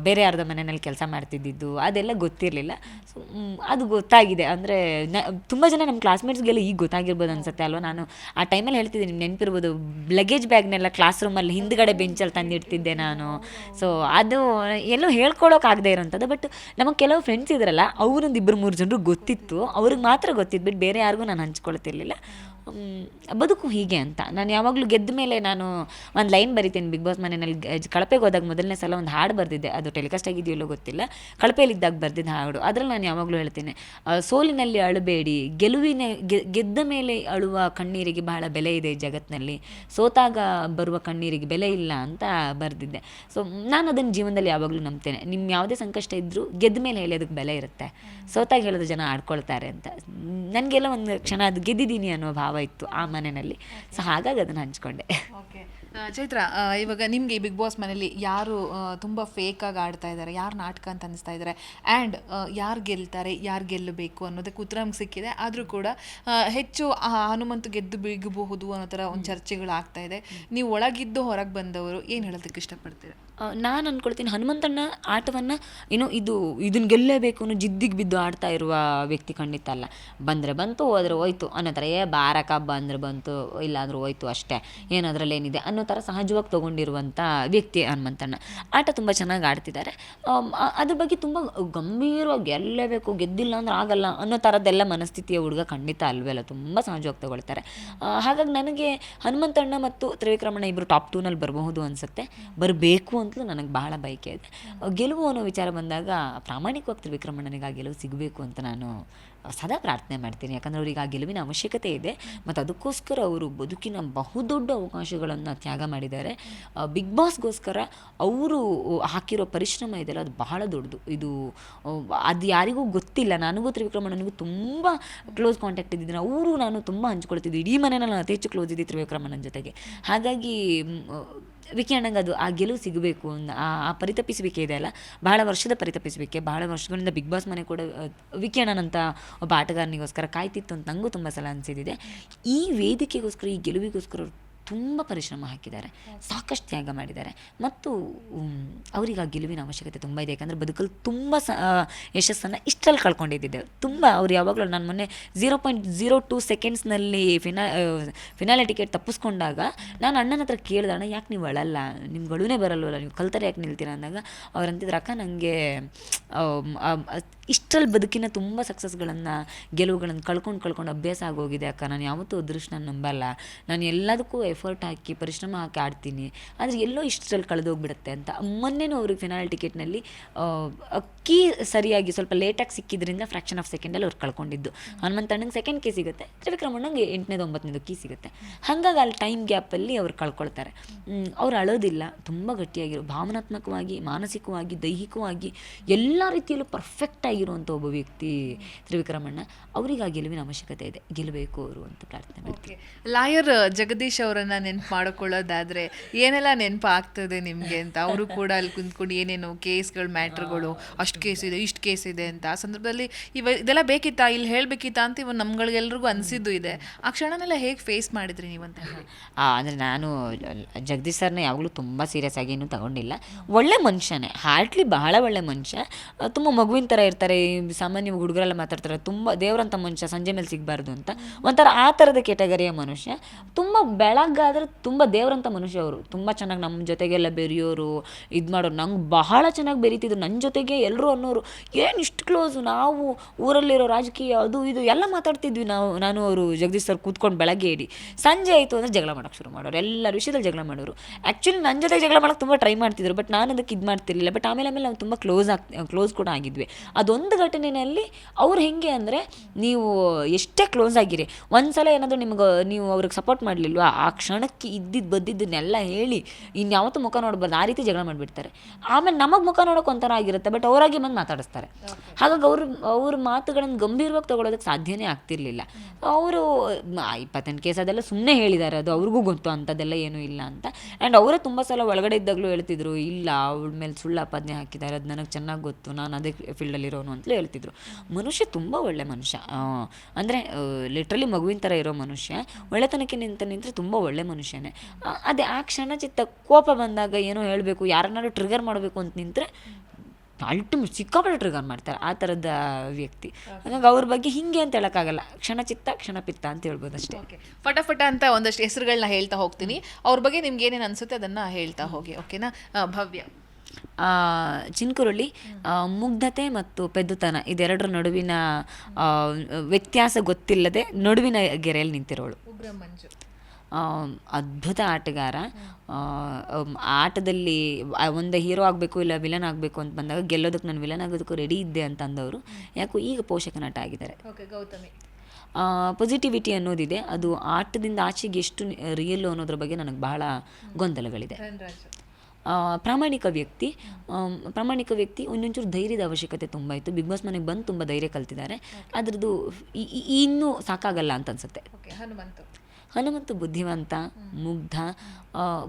ಬೇರೆ ಯಾರ್ದೋ ಮನೆಯಲ್ಲಿ ಕೆಲಸ ಮಾಡ್ತಿದ್ದಿದ್ದು ಅದೆಲ್ಲ ಗೊತ್ತಿರಲಿಲ್ಲ. ಸೊ ಅದು ಗೊತ್ತಾಗಿದೆ. ಅಂದರೆ ತುಂಬ ಜನ ನಮ್ಮ ಕ್ಲಾಸ್ಮೇಟ್ಸ್ಗೆಲ್ಲ ಈಗ ಗೊತ್ತಾಗಿರ್ಬೋದು ಅನ್ಸುತ್ತೆ ಅಲ್ವಾ. ನಾನು ಆ ಟೈಮಲ್ಲಿ ಹೇಳ್ತಿದ್ದೆ, ನಿಮ್ಗೆ ನೆನಪಿರ್ಬೋದು, ಲಗೇಜ್ ಬ್ಯಾಗ್ನೆಲ್ಲ ಕ್ಲಾಸ್ ರೂಮಲ್ಲಿ ಹಿಂದ್ಗಡೆ ಬೆಂಚಲ್ಲಿ ತಂದಿಡ್ತಿದ್ದೆ ನಾನು. ಸೊ ಅದು ಎಲ್ಲೂ ಹೇಳ್ಕೊಳೋಕ್ಕಾಗದೇ ಇರೋಂಥದ್ದು. ಬಟ್ ನಮಗೆ ಕೆಲವು ಫ್ರೆಂಡ್ಸ್ ಇದ್ರಲ್ಲ, ಅವರೊಂದು 2-3 ಜನರು ಗೊತ್ತಿತ್ತು, ಅವ್ರಿಗೆ ಮಾತ್ರ ಗೊತ್ತಿದ್ದು, ಬಿಟ್ಟು ಬೇರೆ ಯಾರಿಗೂ ನಾನು ಹಂಚ್ಕೊಳ್ತಿರ್ಲಿಲ್ಲ. ಬದುಕು ಹೀಗೆ ಅಂತ. ನಾನು ಯಾವಾಗಲೂ ಗೆದ್ದ ಮೇಲೆ ನಾನು ಒಂದು ಲೈನ್ ಬರಿತೀನಿ ಬಿಗ್ ಬಾಸ್ ಮನೆಯಲ್ಲಿ. ಕಳಪೆಗೆ ಹೋದಾಗ ಮೊದಲನೇ ಸಲ ಒಂದು ಹಾಡು ಬರೆದಿದ್ದೆ, ಅದು ಟೆಲಿಕಾಸ್ಟ್ ಆಗಿದೆಯಲ್ಲೋ ಗೊತ್ತಿಲ್ಲ, ಕಳಪೆಯಲ್ಲಿದ್ದಾಗ ಬರೆದಿದ್ದ ಹಾಡು. ಅದರಲ್ಲಿ ನಾನು ಯಾವಾಗಲೂ ಹೇಳ್ತೀನಿ, ಸೋಲಿನಲ್ಲಿ ಅಳಬೇಡಿ, ಗೆದ್ದ ಮೇಲೆ ಅಳುವ ಕಣ್ಣೀರಿಗೆ ಬಹಳ ಬೆಲೆ ಇದೆ ಈ ಜಗತ್ತಿನಲ್ಲಿ, ಸೋತಾಗ ಬರುವ ಕಣ್ಣೀರಿಗೆ ಬೆಲೆ ಇಲ್ಲ ಅಂತ ಬರೆದಿದ್ದೆ. ಸೊ ನಾನು ಅದನ್ನು ಜೀವನದಲ್ಲಿ ಯಾವಾಗಲೂ ನಂಬ್ತೇನೆ. ನಿಮ್ಮ ಯಾವುದೇ ಸಂಕಷ್ಟ ಇದ್ದರೂ ಗೆದ್ದ ಮೇಲೆ ಹೇಳಿ ಅದಕ್ಕೆ ಬೆಲೆ ಇರುತ್ತೆ, ಸೋತಾಗ ಹೇಳೋದು ಜನ ಆಡ್ಕೊಳ್ತಾರೆ ಅಂತ. ನನಗೆಲ್ಲ ಒಂದು ಕ್ಷಣ ಅದು ಗೆದ್ದಿದ್ದೀನಿ ಅನ್ನೋ ಭಾವ ಇತ್ತು ಆ ಮನೆಯಲ್ಲಿ. ಸೊ ಹಾಗಾಗಿ ಅದನ್ನು ಹಂಚ್ಕೊಂಡೆ. ಓಕೆ ಚೈತ್ರ, ಇವಾಗ ನಿಮಗೆ ಬಿಗ್ ಬಾಸ್ ಮನೇಲಿ ಯಾರು ತುಂಬ ಫೇಕಾಗಿ ಆಡ್ತಾ ಇದ್ದಾರೆ, ಯಾರು ನಾಟಕ ಅಂತ ಅನಿಸ್ತಾ ಇದ್ದಾರೆ, ಆ್ಯಂಡ್ ಯಾರು ಗೆಲ್ತಾರೆ, ಯಾರು ಗೆಲ್ಲಬೇಕು ಅನ್ನೋದಕ್ಕೆ ಉತ್ತರ ನಮ್ಗೆ ಸಿಕ್ಕಿದೆ. ಆದರೂ ಕೂಡ ಹೆಚ್ಚು ಹನುಮಂತು ಗೆದ್ದು ಬೀಗಬಹುದು ಅನ್ನೋ ಥರ ಒಂದು ಚರ್ಚೆಗಳು ಆಗ್ತಾ ಇದೆ. ನೀವು ಒಳಗಿದ್ದು ಹೊರಗೆ ಬಂದವರು ಏನು ಹೇಳೋದಕ್ಕೆ ಇಷ್ಟಪಡ್ತೀರಾ? ನಾನು ಅಂದ್ಕೊಳ್ತೀನಿ, ಹನುಮಂತಣ್ಣ ಆಟವನ್ನು ಏನೋ ಇದನ್ನು ಗೆಲ್ಲೇಬೇಕು ಅನ್ನೋ ಜಿದ್ದಿಗೆ ಬಿದ್ದು ಆಡ್ತಾ ಇರುವ ವ್ಯಕ್ತಿ ಖಂಡಿತ ಅಲ್ಲ. ಬಂದರೆ ಬಂತು, ಹೋದ್ರೆ ಹೋಯ್ತು ಅನ್ನೋ ಥರ, ಬಾರಕ ಬಂದರೆ ಬಂತು, ಇಲ್ಲಾಂದ್ರೆ ಹೋಯ್ತು ಅಷ್ಟೇ, ಏನದ್ರಲ್ಲಿ ಏನಿದೆ ಅನ್ನೋ ಥರ ಸಹಜವಾಗಿ ತೊಗೊಂಡಿರುವಂಥ ವ್ಯಕ್ತಿ ಹನುಮಂತಣ್ಣ. ಆಟ ತುಂಬ ಚೆನ್ನಾಗಿ ಆಡ್ತಿದ್ದಾರೆ. ಅದ್ರ ಬಗ್ಗೆ ತುಂಬ ಗಂಭೀರವಾಗಿ ಗೆಲ್ಲೇಬೇಕು, ಗೆದ್ದಿಲ್ಲ ಅಂದ್ರೆ ಆಗಲ್ಲ ಅನ್ನೋ ಥರದ್ದೆಲ್ಲ ಮನಸ್ಥಿತಿಯ ಹುಡುಗ ಖಂಡಿತ ಅಲ್ವೇ ಅಲ್ಲ, ತುಂಬ ಸಹಜವಾಗಿ ತೊಗೊಳ್ತಾರೆ. ಹಾಗಾಗಿ ನನಗೆ ಹನುಮಂತಣ್ಣ ಮತ್ತು ತ್ರಿವಿಕ್ರಮಣ್ಣ ಇಬ್ಬರು ಟಾಪ್ 2ನಲ್ಲಿ ಬರಬಹುದು ಅನಿಸುತ್ತೆ. ಬರಬೇಕು ಅಂತಲೂ ನನಗೆ ಬಹಳ ಬಯಕೆ ಇದೆ. ಗೆಲುವು ಅನ್ನೋ ವಿಚಾರ ಬಂದಾಗ ಪ್ರಾಮಾಣಿಕವಾಗಿ ತ್ರಿವಿಕ್ರಮಣ್ಣನಿಗೆ ಆ ಗೆಲುವು ಸಿಗಬೇಕು ಅಂತ ನಾನು ಸದಾ ಪ್ರಾರ್ಥನೆ ಮಾಡ್ತೀನಿ. ಯಾಕಂದರೆ ಅವ್ರಿಗೆ ಆ ಗೆಲುವಿನ ಅವಶ್ಯಕತೆ ಇದೆ. ಮತ್ತು ಅದಕ್ಕೋಸ್ಕರ ಅವರು ಬದುಕಿನ ಬಹುದೊಡ್ಡ ಅವಕಾಶಗಳನ್ನು ತ್ಯಾಗ ಮಾಡಿದ್ದಾರೆ. ಬಿಗ್ ಬಾಸ್ಗೋಸ್ಕರ ಅವರು ಹಾಕಿರೋ ಪರಿಶ್ರಮ ಇದೆಯಲ್ಲ, ಅದು ಬಹಳ ದೊಡ್ಡದು. ಅದು ಯಾರಿಗೂ ಗೊತ್ತಿಲ್ಲ. ನನಗೂ ತ್ರಿವಿಕ್ರಮಣ್ಣನಿಗೂ ತುಂಬ ಕ್ಲೋಸ್ ಕಾಂಟ್ಯಾಕ್ಟ್ ಇದ್ದಿದ್ದೀನಿ. ಅವರು ನಾನು ತುಂಬ ಹಂಚ್ಕೊಳ್ತಿದ್ದೆ. ಇಡೀ ಮನೆಯಲ್ಲಿ ನಾನು ಅತಿ ಹೆಚ್ಚು ಕ್ಲೋಸ್ ಇದ್ದೆ ತ್ರಿವಿಕ್ರಮಣ್ಣನ ಜೊತೆಗೆ. ಹಾಗಾಗಿ ವಿಕಿ ಅಣ್ಣಂಗೆ ಆ ಗೆಲುವು ಸಿಗಬೇಕು, ಆ ಪರಿತಪಿಸುವಿಕೆ ಇದೆ ಅಲ್ಲ, ಬಹಳ ವರ್ಷದ ಪರಿತಪಿಸುವಿಕೆ, ಬಹಳ ವರ್ಷಗಳಿಂದ ಬಿಗ್ ಬಾಸ್ ಮನೆ ಕೂಡ ವಿಕಿ ಅಣ್ಣನಂಥ ಒಬ್ಬ ಆಟಗಾರನಿಗೋಸ್ಕರ ಕಾಯ್ತಿತ್ತು ಅಂತ ನನಗೂ ತುಂಬ ಸಲ ಅನಿಸಿದೆ. ಈ ವೇದಿಕೆಗೋಸ್ಕರ, ಈ ಗೆಲುವಿಗೋಸ್ಕರ ತುಂಬ ಪರಿಶ್ರಮ ಹಾಕಿದ್ದಾರೆ, ಸಾಕಷ್ಟು ತ್ಯಾಗ ಮಾಡಿದ್ದಾರೆ. ಮತ್ತು ಅವ್ರಿಗೆ ಆ ಗೆಲುವಿನ ಅವಶ್ಯಕತೆ ತುಂಬ ಇದೆ. ಯಾಕಂದರೆ ಬದುಕಲ್ಲಿ ತುಂಬ ಯಶಸ್ಸನ್ನು ಇಷ್ಟರಲ್ಲಿ ಕಳ್ಕೊಂಡಿದ್ದಿದೆ. ತುಂಬ ಅವ್ರು ಯಾವಾಗಲೂ, ನಾನು ಮೊನ್ನೆ 0.02 ಸೆಕೆಂಡ್ಸ್ನಲ್ಲಿ ಫಿನಾಲೆ ಟಿಕೆಟ್ ತಪ್ಪಿಸ್ಕೊಂಡಾಗ ನಾನು ಅಣ್ಣನ ಹತ್ರ ಕೇಳಿದೆ, ಅಣ್ಣ ಯಾಕೆ ನೀವು ಅಳಲ್ಲ, ನಿಮ್ಗೆ ಅಳುನೇ ಬರಲ್ವಲ್ಲ, ನೀವು ಕಲ್ತಾರೆ ಯಾಕೆ ನಿಲ್ತೀರಾ ಅಂದಾಗ ಅವ್ರು ಅಂತಿದ್ರು, ಅಕ್ಕ ನನಗೆ ಇಷ್ಟರಲ್ಲಿ ಬದುಕಿನ ತುಂಬ ಸಕ್ಸಸ್ಗಳನ್ನು, ಗೆಲುವುಗಳನ್ನು ಕಳ್ಕೊಂಡು ಅಭ್ಯಾಸ ಆಗೋಗಿದೆ ಅಕ್ಕ. ನಾನು ಯಾವತ್ತೂ ಅದೃಷ್ಟ ನಂಬಲ್ಲ, ನಾನು ಎಲ್ಲದಕ್ಕೂ ಎಫರ್ಟ್ ಹಾಕಿ ಪರಿಶ್ರಮ ಹಾಕಿ ಆಡ್ತೀನಿ, ಆದರೆ ಎಲ್ಲೋ ಇಷ್ಟರಲ್ಲಿ ಕಳೆದೋಗ್ಬಿಡುತ್ತೆ ಅಂತ. ಮೊನ್ನೆನೂ ಅವ್ರಿಗೆ ಫಿನಾಲ್ ಟಿಕೆಟ್ನಲ್ಲಿ ಕೀ ಸರಿಯಾಗಿ ಸ್ವಲ್ಪ ಲೇಟಾಗಿ ಸಿಕ್ಕಿದ್ರಿಂದ ಫ್ರ್ಯಾಕ್ಷನ್ ಆಫ್ ಸೆಕೆಂಡಲ್ಲಿ ಅವ್ರು ಕಳ್ಕೊಂಡಿದ್ದು. ಹನುಮಂತಣ್ಣಂಗೆ ಸೆಕೆಂಡ್ ಕೀ ಸಿಗುತ್ತೆ, ತ್ರಿವಿಕ್ರಮಣ್ಣಂಗೆ 8ನೇದು 9ನೇದು ಕೀ ಸಿಗುತ್ತೆ. ಹಾಗಾಗಿ ಅಲ್ಲಿ ಟೈಮ್ ಗ್ಯಾಪಲ್ಲಿ ಅವ್ರು ಕಳ್ಕೊಳ್ತಾರೆ. ಅವ್ರು ಅಳೋದಿಲ್ಲ, ತುಂಬ ಗಟ್ಟಿಯಾಗಿರೋ, ಭಾವನಾತ್ಮಕವಾಗಿ, ಮಾನಸಿಕವಾಗಿ, ದೈಹಿಕವಾಗಿ ಎಲ್ಲ ರೀತಿಯಲ್ಲೂ ಪರ್ಫೆಕ್ಟ್ ಆಗಿರುವಂಥ ಒಬ್ಬ ವ್ಯಕ್ತಿ ತ್ರಿವಿಕ್ರಮಣ್ಣ. ಅವ್ರಿಗೆ ಆ ಗೆಲುವಿನ ಅವಶ್ಯಕತೆ ಇದೆ, ಗೆಲ್ಲಬೇಕು ಅವರು ಅಂತ ಪ್ರಾರ್ಥನೆ ಮಾಡ್ತೀನಿ. ಲಾಯರ್ ಜಗದೀಶ್ ಅವರನ್ನ ನೆನ್ಪು ಮಾಡ್ಕೊಳ್ಳೋದಾದ್ರೆ ಏನೆಲ್ಲ ನೆನಪು ಆಗ್ತದೆ ನಿಮಗೆ ಅಂತ? ಅವರು ಕೂಡ ಅಲ್ಲಿ ಕುಂತ್ಕೊಂಡು ಏನೇನು ಕೇಸ್ಗಳು, ಮ್ಯಾಟ್ರ್ಗಳು, ಅಷ್ಟು ಕೇಸ್ ಇದೆ, ಇಷ್ಟು ಕೇಸ್ ಇದೆ ಅಂತ ಆ ಸಂದರ್ಭದಲ್ಲಿ ಇದೆಲ್ಲ ಬೇಕಿತ್ತಾ, ಇಲ್ಲಿ ಹೇಳಬೇಕಿತ್ತಾ ಅಂತ ಇವನ್ ನಮ್ಗಳಿಗೆಲ್ರಿಗೂ ಅನಿಸಿದ್ದು ಇದೆ. ಆ ಕ್ಷಣನೆಲ್ಲ ಹೇಗೆ ಫೇಸ್ ಮಾಡಿದ್ರಿ ನೀವಂತ ಹೇಳಿ? ಅಂದರೆ ನಾನು ಜಗದೀಶ್ ಸರ್ನ ಯಾವಾಗಲೂ ತುಂಬ ಸೀರಿಯಸ್ ಆಗಿ ಏನೂ ತಗೊಂಡಿಲ್ಲ. ಒಳ್ಳೆ ಮನುಷ್ಯನೇ, ಹಾರ್ಟ್ಲಿ ಬಹಳ ಒಳ್ಳೆ ಮನುಷ್ಯ. ತುಂಬ ಮಗುವಿನ ಥರ ಇರ್ತಾರೆ. ಸಾಮಾನ್ಯ ಹುಡುಗರೆಲ್ಲ ಮಾತಾಡ್ತಾರೆ, ತುಂಬ ದೇವರಂಥ ಮನುಷ್ಯ, ಸಂಜೆ ಮೇಲೆ ಸಿಗಬಾರ್ದು ಅಂತ. ಒಂಥರ ಆ ಥರದ ಕೆಟಗರಿಯ ಮನುಷ್ಯ. ತುಂಬ ಬೆಳಗಾದ್ರೆ ತುಂಬ ದೇವರಂಥ ಮನುಷ್ಯ ಅವರು. ತುಂಬ ಚೆನ್ನಾಗಿ ನಮ್ಮ ಜೊತೆಗೆಲ್ಲ ಬೆರೆಯೋರು, ಇದು ಮಾಡೋರು. ನಂಗೆ ಬಹಳ ಚೆನ್ನಾಗಿ ಬೆರೀತಿದ್ರು. ನನ್ನ ಜೊತೆಗೆ ಎಲ್ಲರೂ ಅನ್ನೋರು, ಏನು ಇಷ್ಟು ಕ್ಲೋಸು, ನಾವು ಊರಲ್ಲಿರೋ ರಾಜಕೀಯ ಅದು ಇದು ಎಲ್ಲ ಮಾತಾಡ್ತಿದ್ವಿ ನಾನು ಅವರು ಜಗದೀಶ್ ಸರ್ ಕೂತ್ಕೊಂಡು ಬೆಳಗ್ಗೆ ಇಡಿ. ಸಂಜೆ ಆಯಿತು ಅಂದರೆ ಜಗಳ ಮಾಡೋಕ್ಕೆ ಶುರು ಮಾಡೋರು, ಎಲ್ಲರ ವಿಷಯದಲ್ಲಿ ಜಗಳ ಮಾಡೋರು. ಆ್ಯಕ್ಚುಲಿ ನನ್ನ ಜೊತೆ ಜಗಳ ಮಾಡೋಕ್ಕೆ ತುಂಬ ಟ್ರೈ ಮಾಡ್ತಿದ್ರು, ಬಟ್ ನಾನು ಅದಕ್ಕೆ ಇದು ಮಾಡ್ತಿರ್ಲಿಲ್ಲ. ಬಟ್ ಆಮೇಲೆ ನಾವು ತುಂಬ ಕ್ಲೋಸ್ ಕೂಡ ಆಗಿದ್ವಿ. ಅದೊಂದು ಘಟನೆಯಲ್ಲಿ ಅವ್ರು ಹೆಂಗೆ ಅಂದರೆ, ನೀವು ಎಷ್ಟೇ ಕ್ಲೋಸ್ ಆಗಿರಿ, ಒಂದ್ಸಲ ಏನಾದರೂ ನೀವು ಅವ್ರಿಗೆ ಸಪೋರ್ಟ್ ಮಾಡಲಿಲ್ವಾ, ಆ ಕ್ಷಣಕ್ಕೆ ಬದ್ದಿದ್ದನ್ನೆಲ್ಲ ಹೇಳಿ ಇನ್ಯಾವತ್ತೂ ಮುಖ ನೋಡ್ಬಾರ್ದು, ಆ ರೀತಿ ಜಗಳ ಮಾಡಿಬಿಡ್ತಾರೆ. ಆಮೇಲೆ ನಮಗೆ ಮುಖ ನೋಡೋಕೆ ಒಂಥರ ಆಗಿರುತ್ತೆ, ಬಟ್ ಅವರಾಗಿ ಬಂದು ಮಾತಾಡಿಸ್ತಾರೆ. ಹಾಗಾಗಿ ಅವ್ರ ಮಾತುಗಳನ್ನು ಗಂಭೀರವಾಗಿ ತೊಗೊಳೋದಕ್ಕೆ ಸಾಧ್ಯನೇ ಆಗ್ತಿರ್ಲಿಲ್ಲ. ಅವರು 28 ಕೇಸ್ ಅದೆಲ್ಲ ಸುಮ್ಮನೆ ಹೇಳಿದ್ದಾರೆ, ಅದು ಅವ್ರಿಗೂ ಗೊತ್ತು ಅಂಥದ್ದೆಲ್ಲ ಏನೂ ಇಲ್ಲ ಅಂತ. ಆ್ಯಂಡ್ ಅವರೇ ತುಂಬ ಸಲ ಒಳಗಡೆ ಇದ್ದಾಗಲೂ ಹೇಳ್ತಿದ್ರು, ಇಲ್ಲ ಅವಳ ಮೇಲೆ ಸುಳ್ಳು ಆಪಾದನೆ ಹಾಕಿದ್ದಾರೆ, ಅದು ನನಗೆ ಚೆನ್ನಾಗಿ ಗೊತ್ತು, ನಾನು ಅದೇ ಫೀಲ್ಡಲ್ಲಿರೋನು ಅಂತಲೇ ಹೇಳ್ತಿದ್ರು. ಮನುಷ್ಯ ತುಂಬ ಒಳ್ಳೆ ಮನುಷ್ಯ, ಅಂದರೆ ಲಿಟ್ರಲಿ ಮಗುವಿನ ಥರ ಇರೋ ಮನುಷ್ಯ. ಒಳ್ಳೆತನಕ್ಕೆ ನಿಂತರೆ ತುಂಬ ಒಳ್ಳೆ ಮನುಷ್ಯನೇ. ಅದೇ ಆ ಕ್ಷಣ ಚಿತ್ತ ಕೋಪ ಬಂದಾಗ ಏನೋ ಹೇಳಬೇಕು, ಯಾರನ್ನಾರು ಟ್ರಿಗರ್ ಮಾಡಬೇಕು ಅಂತ ನಿಂತರೆ ಅಲ್ಟಿಮೇಟ್ ಸಿಕ್ಕಾಪಟ್ಟೆ ಟ್ರಿಗರ್ ಮಾಡ್ತಾರೆ, ಆ ಥರದ ವ್ಯಕ್ತಿ. ಹಾಗಾಗಿ ಅವ್ರ ಬಗ್ಗೆ ಹಿಂಗೆ ಅಂತ ಹೇಳೋಕ್ಕಾಗಲ್ಲ, ಕ್ಷಣಚಿತ್ತ ಕ್ಷಣಪಿತ್ತ ಅಂತ ಹೇಳ್ಬೋದು ಅಷ್ಟೇ. ಓಕೆ, ಫಟಾಫಟ ಅಂತ ಒಂದಷ್ಟು ಹೆಸರುಗಳನ್ನ ಹೇಳ್ತಾ ಹೋಗ್ತೀನಿ, ಅವ್ರ ಬಗ್ಗೆ ನಿಮ್ಗೆ ಏನೇನು ಅನ್ಸುತ್ತೆ ಅದನ್ನು ಹೇಳ್ತಾ ಹೋಗಿ, ಓಕೆನಾ? ಭವ್ಯ. ಚಿನ್ಕುರುಳಿ, ಮುಗ್ಧತೆ ಮತ್ತು ಪೆದ್ದುತನ ಇದೆರಡರ ನಡುವಿನ ವ್ಯತ್ಯಾಸ ಗೊತ್ತಿಲ್ಲದೆ ನಡುವಿನ ಗೆರೆಯಲ್ಲಿ ನಿಂತಿರೋಳು. ಉಗ್ರ ಮಂಜು. ಅದ್ಭುತ ಆಟಗಾರ. ಆಟದಲ್ಲಿ ಒಂದು ಹೀರೋ ಆಗಬೇಕು ಇಲ್ಲ ವಿಲನ್ ಆಗಬೇಕು ಅಂತ ಬಂದಾಗ ಗೆಲ್ಲೋದಕ್ಕೆ ನಾನು ವಿಲನ್ ಆಗೋದಕ್ಕೂ ರೆಡಿ ಇದ್ದೆ ಅಂತ ಅಂದವರು ಯಾಕೋ ಈಗ ಪೋಷಕ ನಟ ಆಗಿದ್ದಾರೆ. ಗೌತಮಿ. ಪಾಸಿಟಿವಿಟಿ ಅನ್ನೋದಿದೆ, ಅದು ಆಟದಿಂದ ಆಚೆಗೆ ಎಷ್ಟು ರಿಯಲ್ಲು ಅನ್ನೋದ್ರ ಬಗ್ಗೆ ನನಗೆ ಬಹಳ ಗೊಂದಲಗಳಿದೆ. ಪ್ರಾಮಾಣಿಕ ವ್ಯಕ್ತಿ ಒಂದೊಂಚೂರು ಧೈರ್ಯದ ಅವಶ್ಯಕತೆ ತುಂಬ ಇತ್ತು. ಬಿಗ್ ಬಾಸ್ ಮನೆಗೆ ಬಂದು ತುಂಬ ಧೈರ್ಯ ಕಲ್ತಿದ್ದಾರೆ. ಅದರದ್ದು ಇನ್ನೂ ಸಾಕಾಗಲ್ಲ ಅಂತ ಅನ್ಸುತ್ತೆ. ಹನುಮಂತು ಬುದ್ಧಿವಂತ, ಮುಗ್ಧ,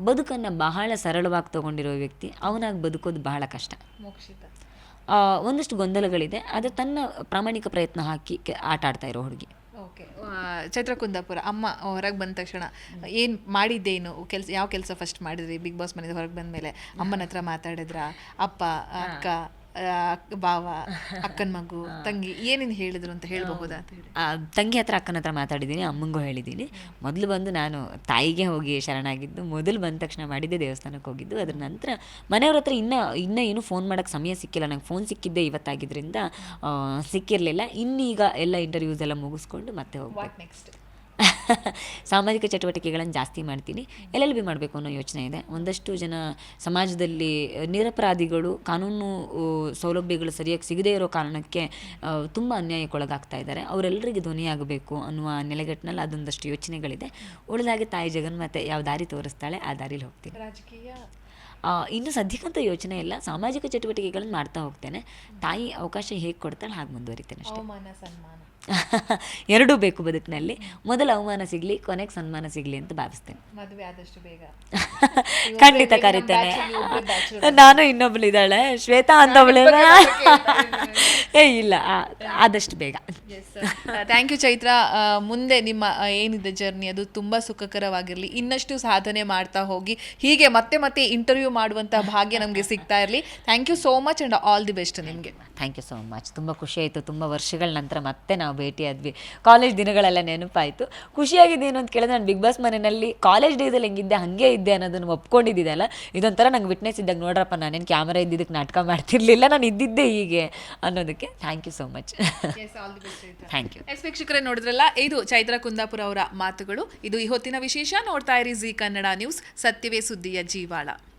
ಬದುಕನ್ನು ಬಹಳ ಸರಳವಾಗಿ ತೊಗೊಂಡಿರೋ ವ್ಯಕ್ತಿ. ಅವನಾಗಿ ಬದುಕೋದು ಬಹಳ ಕಷ್ಟ. ಒಂದಷ್ಟು ಗೊಂದಲಗಳಿದೆ, ಆದರೆ ತನ್ನ ಪ್ರಾಮಾಣಿಕ ಪ್ರಯತ್ನ ಹಾಕಿ ಆಟ ಆಡ್ತಾ ಇರೋ ಹುಡುಗಿ. ಓಕೆ. ಚೈತ್ರ ಕುಂದಾಪುರ. ಅಮ್ಮ ಹೊರಗೆ ಬಂದ ತಕ್ಷಣ ಏನು ಮಾಡಿದ್ದೇನು ಯಾವ ಕೆಲಸ ಫಸ್ಟ್ ಮಾಡಿದ್ರಿ ಬಿಗ್ ಬಾಸ್ ಮನೆಯಿಂದ ಹೊರಗೆ ಬಂದ ಮೇಲೆ? ಅಮ್ಮನ ಹತ್ರ ಮಾತಾಡಿದ್ರ? ಅಪ್ಪ, ಅಕ್ಕ, ಬಾವ, ಅಕ್ಕನ ಮಗು, ತಂಗಿ ಏನೇನು ಹೇಳಿದ್ರು ಅಂತ ಹೇಳಬಹುದಾ ಅಂತ ಹೇಳಿ? ತಂಗಿ ಹತ್ರ, ಅಕ್ಕನ ಹತ್ರ ಮಾತಾಡಿದ್ದೀನಿ, ಅಮ್ಮಂಗೂ ಹೇಳಿದ್ದೀನಿ. ಮೊದಲು ಬಂದು ನಾನು ತಾಯಿಗೆ ಹೋಗಿ ಶರಣಾಗಿದ್ದು. ಮೊದಲು ಬಂದ ತಕ್ಷಣ ಮಾಡಿದ್ದೆ ದೇವಸ್ಥಾನಕ್ಕೆ ಹೋಗಿದ್ದು. ಅದ್ರ ನಂತರ ಮನೆಯವ್ರ ಹತ್ರ ಇನ್ನೂ ಏನು ಫೋನ್ ಮಾಡೋಕ್ಕೆ ಸಮಯ ಸಿಕ್ಕಿಲ್ಲ. ನಂಗೆ ಫೋನ್ ಸಿಕ್ಕಿದ್ದೆ ಇವತ್ತಾಗಿದ್ದರಿಂದ ಸಿಕ್ಕಿರಲಿಲ್ಲ. ಇನ್ನೀಗ ಎಲ್ಲ ಇಂಟರ್ವ್ಯೂಸ್ ಎಲ್ಲ ಮುಗಿಸ್ಕೊಂಡು ಮತ್ತೆ ಹೋಗ್ಬೇಕು. ನೆಕ್ಸ್ಟ್ ಸಾಮಾಜಿಕ ಚಟುವಟಿಕೆಗಳನ್ನು ಜಾಸ್ತಿ ಮಾಡ್ತೀನಿ. LLB ಮಾಡಬೇಕು ಅನ್ನೋ ಯೋಚನೆ ಇದೆ. ಒಂದಷ್ಟು ಜನ ಸಮಾಜದಲ್ಲಿ ನಿರಪರಾಧಿಗಳು ಕಾನೂನು ಸೌಲಭ್ಯಗಳು ಸರಿಯಾಗಿ ಸಿಗದೇ ಇರೋ ಕಾರಣಕ್ಕೆ ತುಂಬ ಅನ್ಯಾಯಕ್ಕೊಳಗಾಗ್ತಾ ಇದ್ದಾರೆ. ಅವರೆಲ್ಲರಿಗೆ ಧ್ವನಿಯಾಗಬೇಕು ಅನ್ನುವ ನೆಲೆಗಟ್ಟಿನಲ್ಲಿ ಅದೊಂದಷ್ಟು ಯೋಚನೆಗಳಿದೆ. ಉಳಿದಾಗೆ ತಾಯಿ ಜಗನ್ಮಾತೆ ಯಾವ ದಾರಿ ತೋರಿಸ್ತಾಳೆ ಆ ದಾರಿಲಿ ಹೋಗ್ತೀನಿ. ರಾಜಕೀಯ ಇನ್ನು ಸದ್ಯಕ್ಕಂತ ಯೋಚನೆ ಇಲ್ಲ. ಸಾಮಾಜಿಕ ಚಟುವಟಿಕೆಗಳನ್ನು ಮಾಡ್ತಾ ಹೋಗ್ತೇನೆ. ತಾಯಿ ಅವಕಾಶ ಹೇಗೆ ಕೊಡ್ತಾಳೆ ಹಾಗೆ ಮುಂದುವರಿತೇನೆ ಅಷ್ಟೇ. ಅವಮಾನ, ಸನ್ಮಾನ ಎರಡೂ ಬೇಕು ಬದುಕಿನಲ್ಲಿ. ಮೊದಲು ಅವಮಾನ ಸಿಗಲಿ, ಕೊನೆಗೆ ಸನ್ಮಾನ ಸಿಗಲಿ ಅಂತ ಭಾವಿಸ್ತೇನೆ. ಮದುವೆ ಆದಷ್ಟು ಬೇಗ ಖಂಡಿತ ಕರಿತೇನೆ. ನಾನು ಇನ್ನೊಬ್ಳಿದ್ದಾಳೆ ಶ್ವೇತಾ ಅಂತ ಇಲ್ಲ, ಆದಷ್ಟು ಬೇಗ. Thank you Chaitra. ಮುಂದೆ ನಿಮ್ಮ ಏನಿದೆ ಜರ್ನಿ ಅದು ತುಂಬ ಸುಖಕರವಾಗಿರಲಿ, ಇನ್ನಷ್ಟು ಸಾಧನೆ ಮಾಡ್ತಾ ಹೋಗಿ, ಹೀಗೆ ಮತ್ತೆ ಮತ್ತೆ ಇಂಟರ್ವ್ಯೂ ಮಾಡುವಂಥ ಭಾಗ್ಯ ನಮಗೆ ಸಿಗ್ತಾ ಇರಲಿ. Thank you so much and all the best ನಿಮಗೆ. Thank you so much. ತುಂಬ ಖುಷಿ ಆಯಿತು. ತುಂಬ ವರ್ಷಗಳ ನಂತರ ಮತ್ತೆ ನಾವು ಭೇಟಿಯಾದ್ವಿ. ಕಾಲೇಜ್ ದಿನಗಳೆಲ್ಲ ನೆನಪಾಯಿತು. ಖುಷಿಯಾಗಿದ್ದೇನು ಅಂತ ಕೇಳಿದ್ರೆ, ನಾನು ಬಿಗ್ ಬಾಸ್ ಮನೆಯಲ್ಲಿ ಕಾಲೇಜ್ ಡೇಸಲ್ಲಿ ಹೆಂಗಿದ್ದೆ ಹಾಗೆ ಇದ್ದೆ ಅನ್ನೋದು ಅದನ್ನು ಒಪ್ಕೊಂಡಿದ್ದಿದ್ದಲ್ಲ ಇದೊಂಥರ ನಂಗೆ ವಿಟ್ನೆಸ್ ಇದ್ದಾಗ ನೋಡ್ರಪ್ಪ ನಾನೇನು ಕ್ಯಾಮರಾ ಇದ್ದಿದ್ದಕ್ಕೆ ನಾಟಕ ಮಾಡ್ತಿರ್ಲಿಲ್ಲ, ನಾನು ಇದ್ದಿದ್ದೆ ಹೀಗೆ ಅನ್ನೋದಕ್ಕೆ thank you so much. Thank you. ವೀಕ್ಷಕರೇ ನೋಡಿದ್ರಲ್ಲ, ಇದು ಚೈತ್ರ ಕುಂದಾಪುರ ಅವರ ಮಾತುಗಳು. ಇದು ಈ ಹೊತ್ತಿನ ವಿಶೇಷ. ನೋಡ್ತಾ ಇರಿ ಜಿ ಕನ್ನಡ ನ್ಯೂಸ್, ಸತ್ಯವೇ ಸುದ್ದಿಯ ಜೀವಾಳ.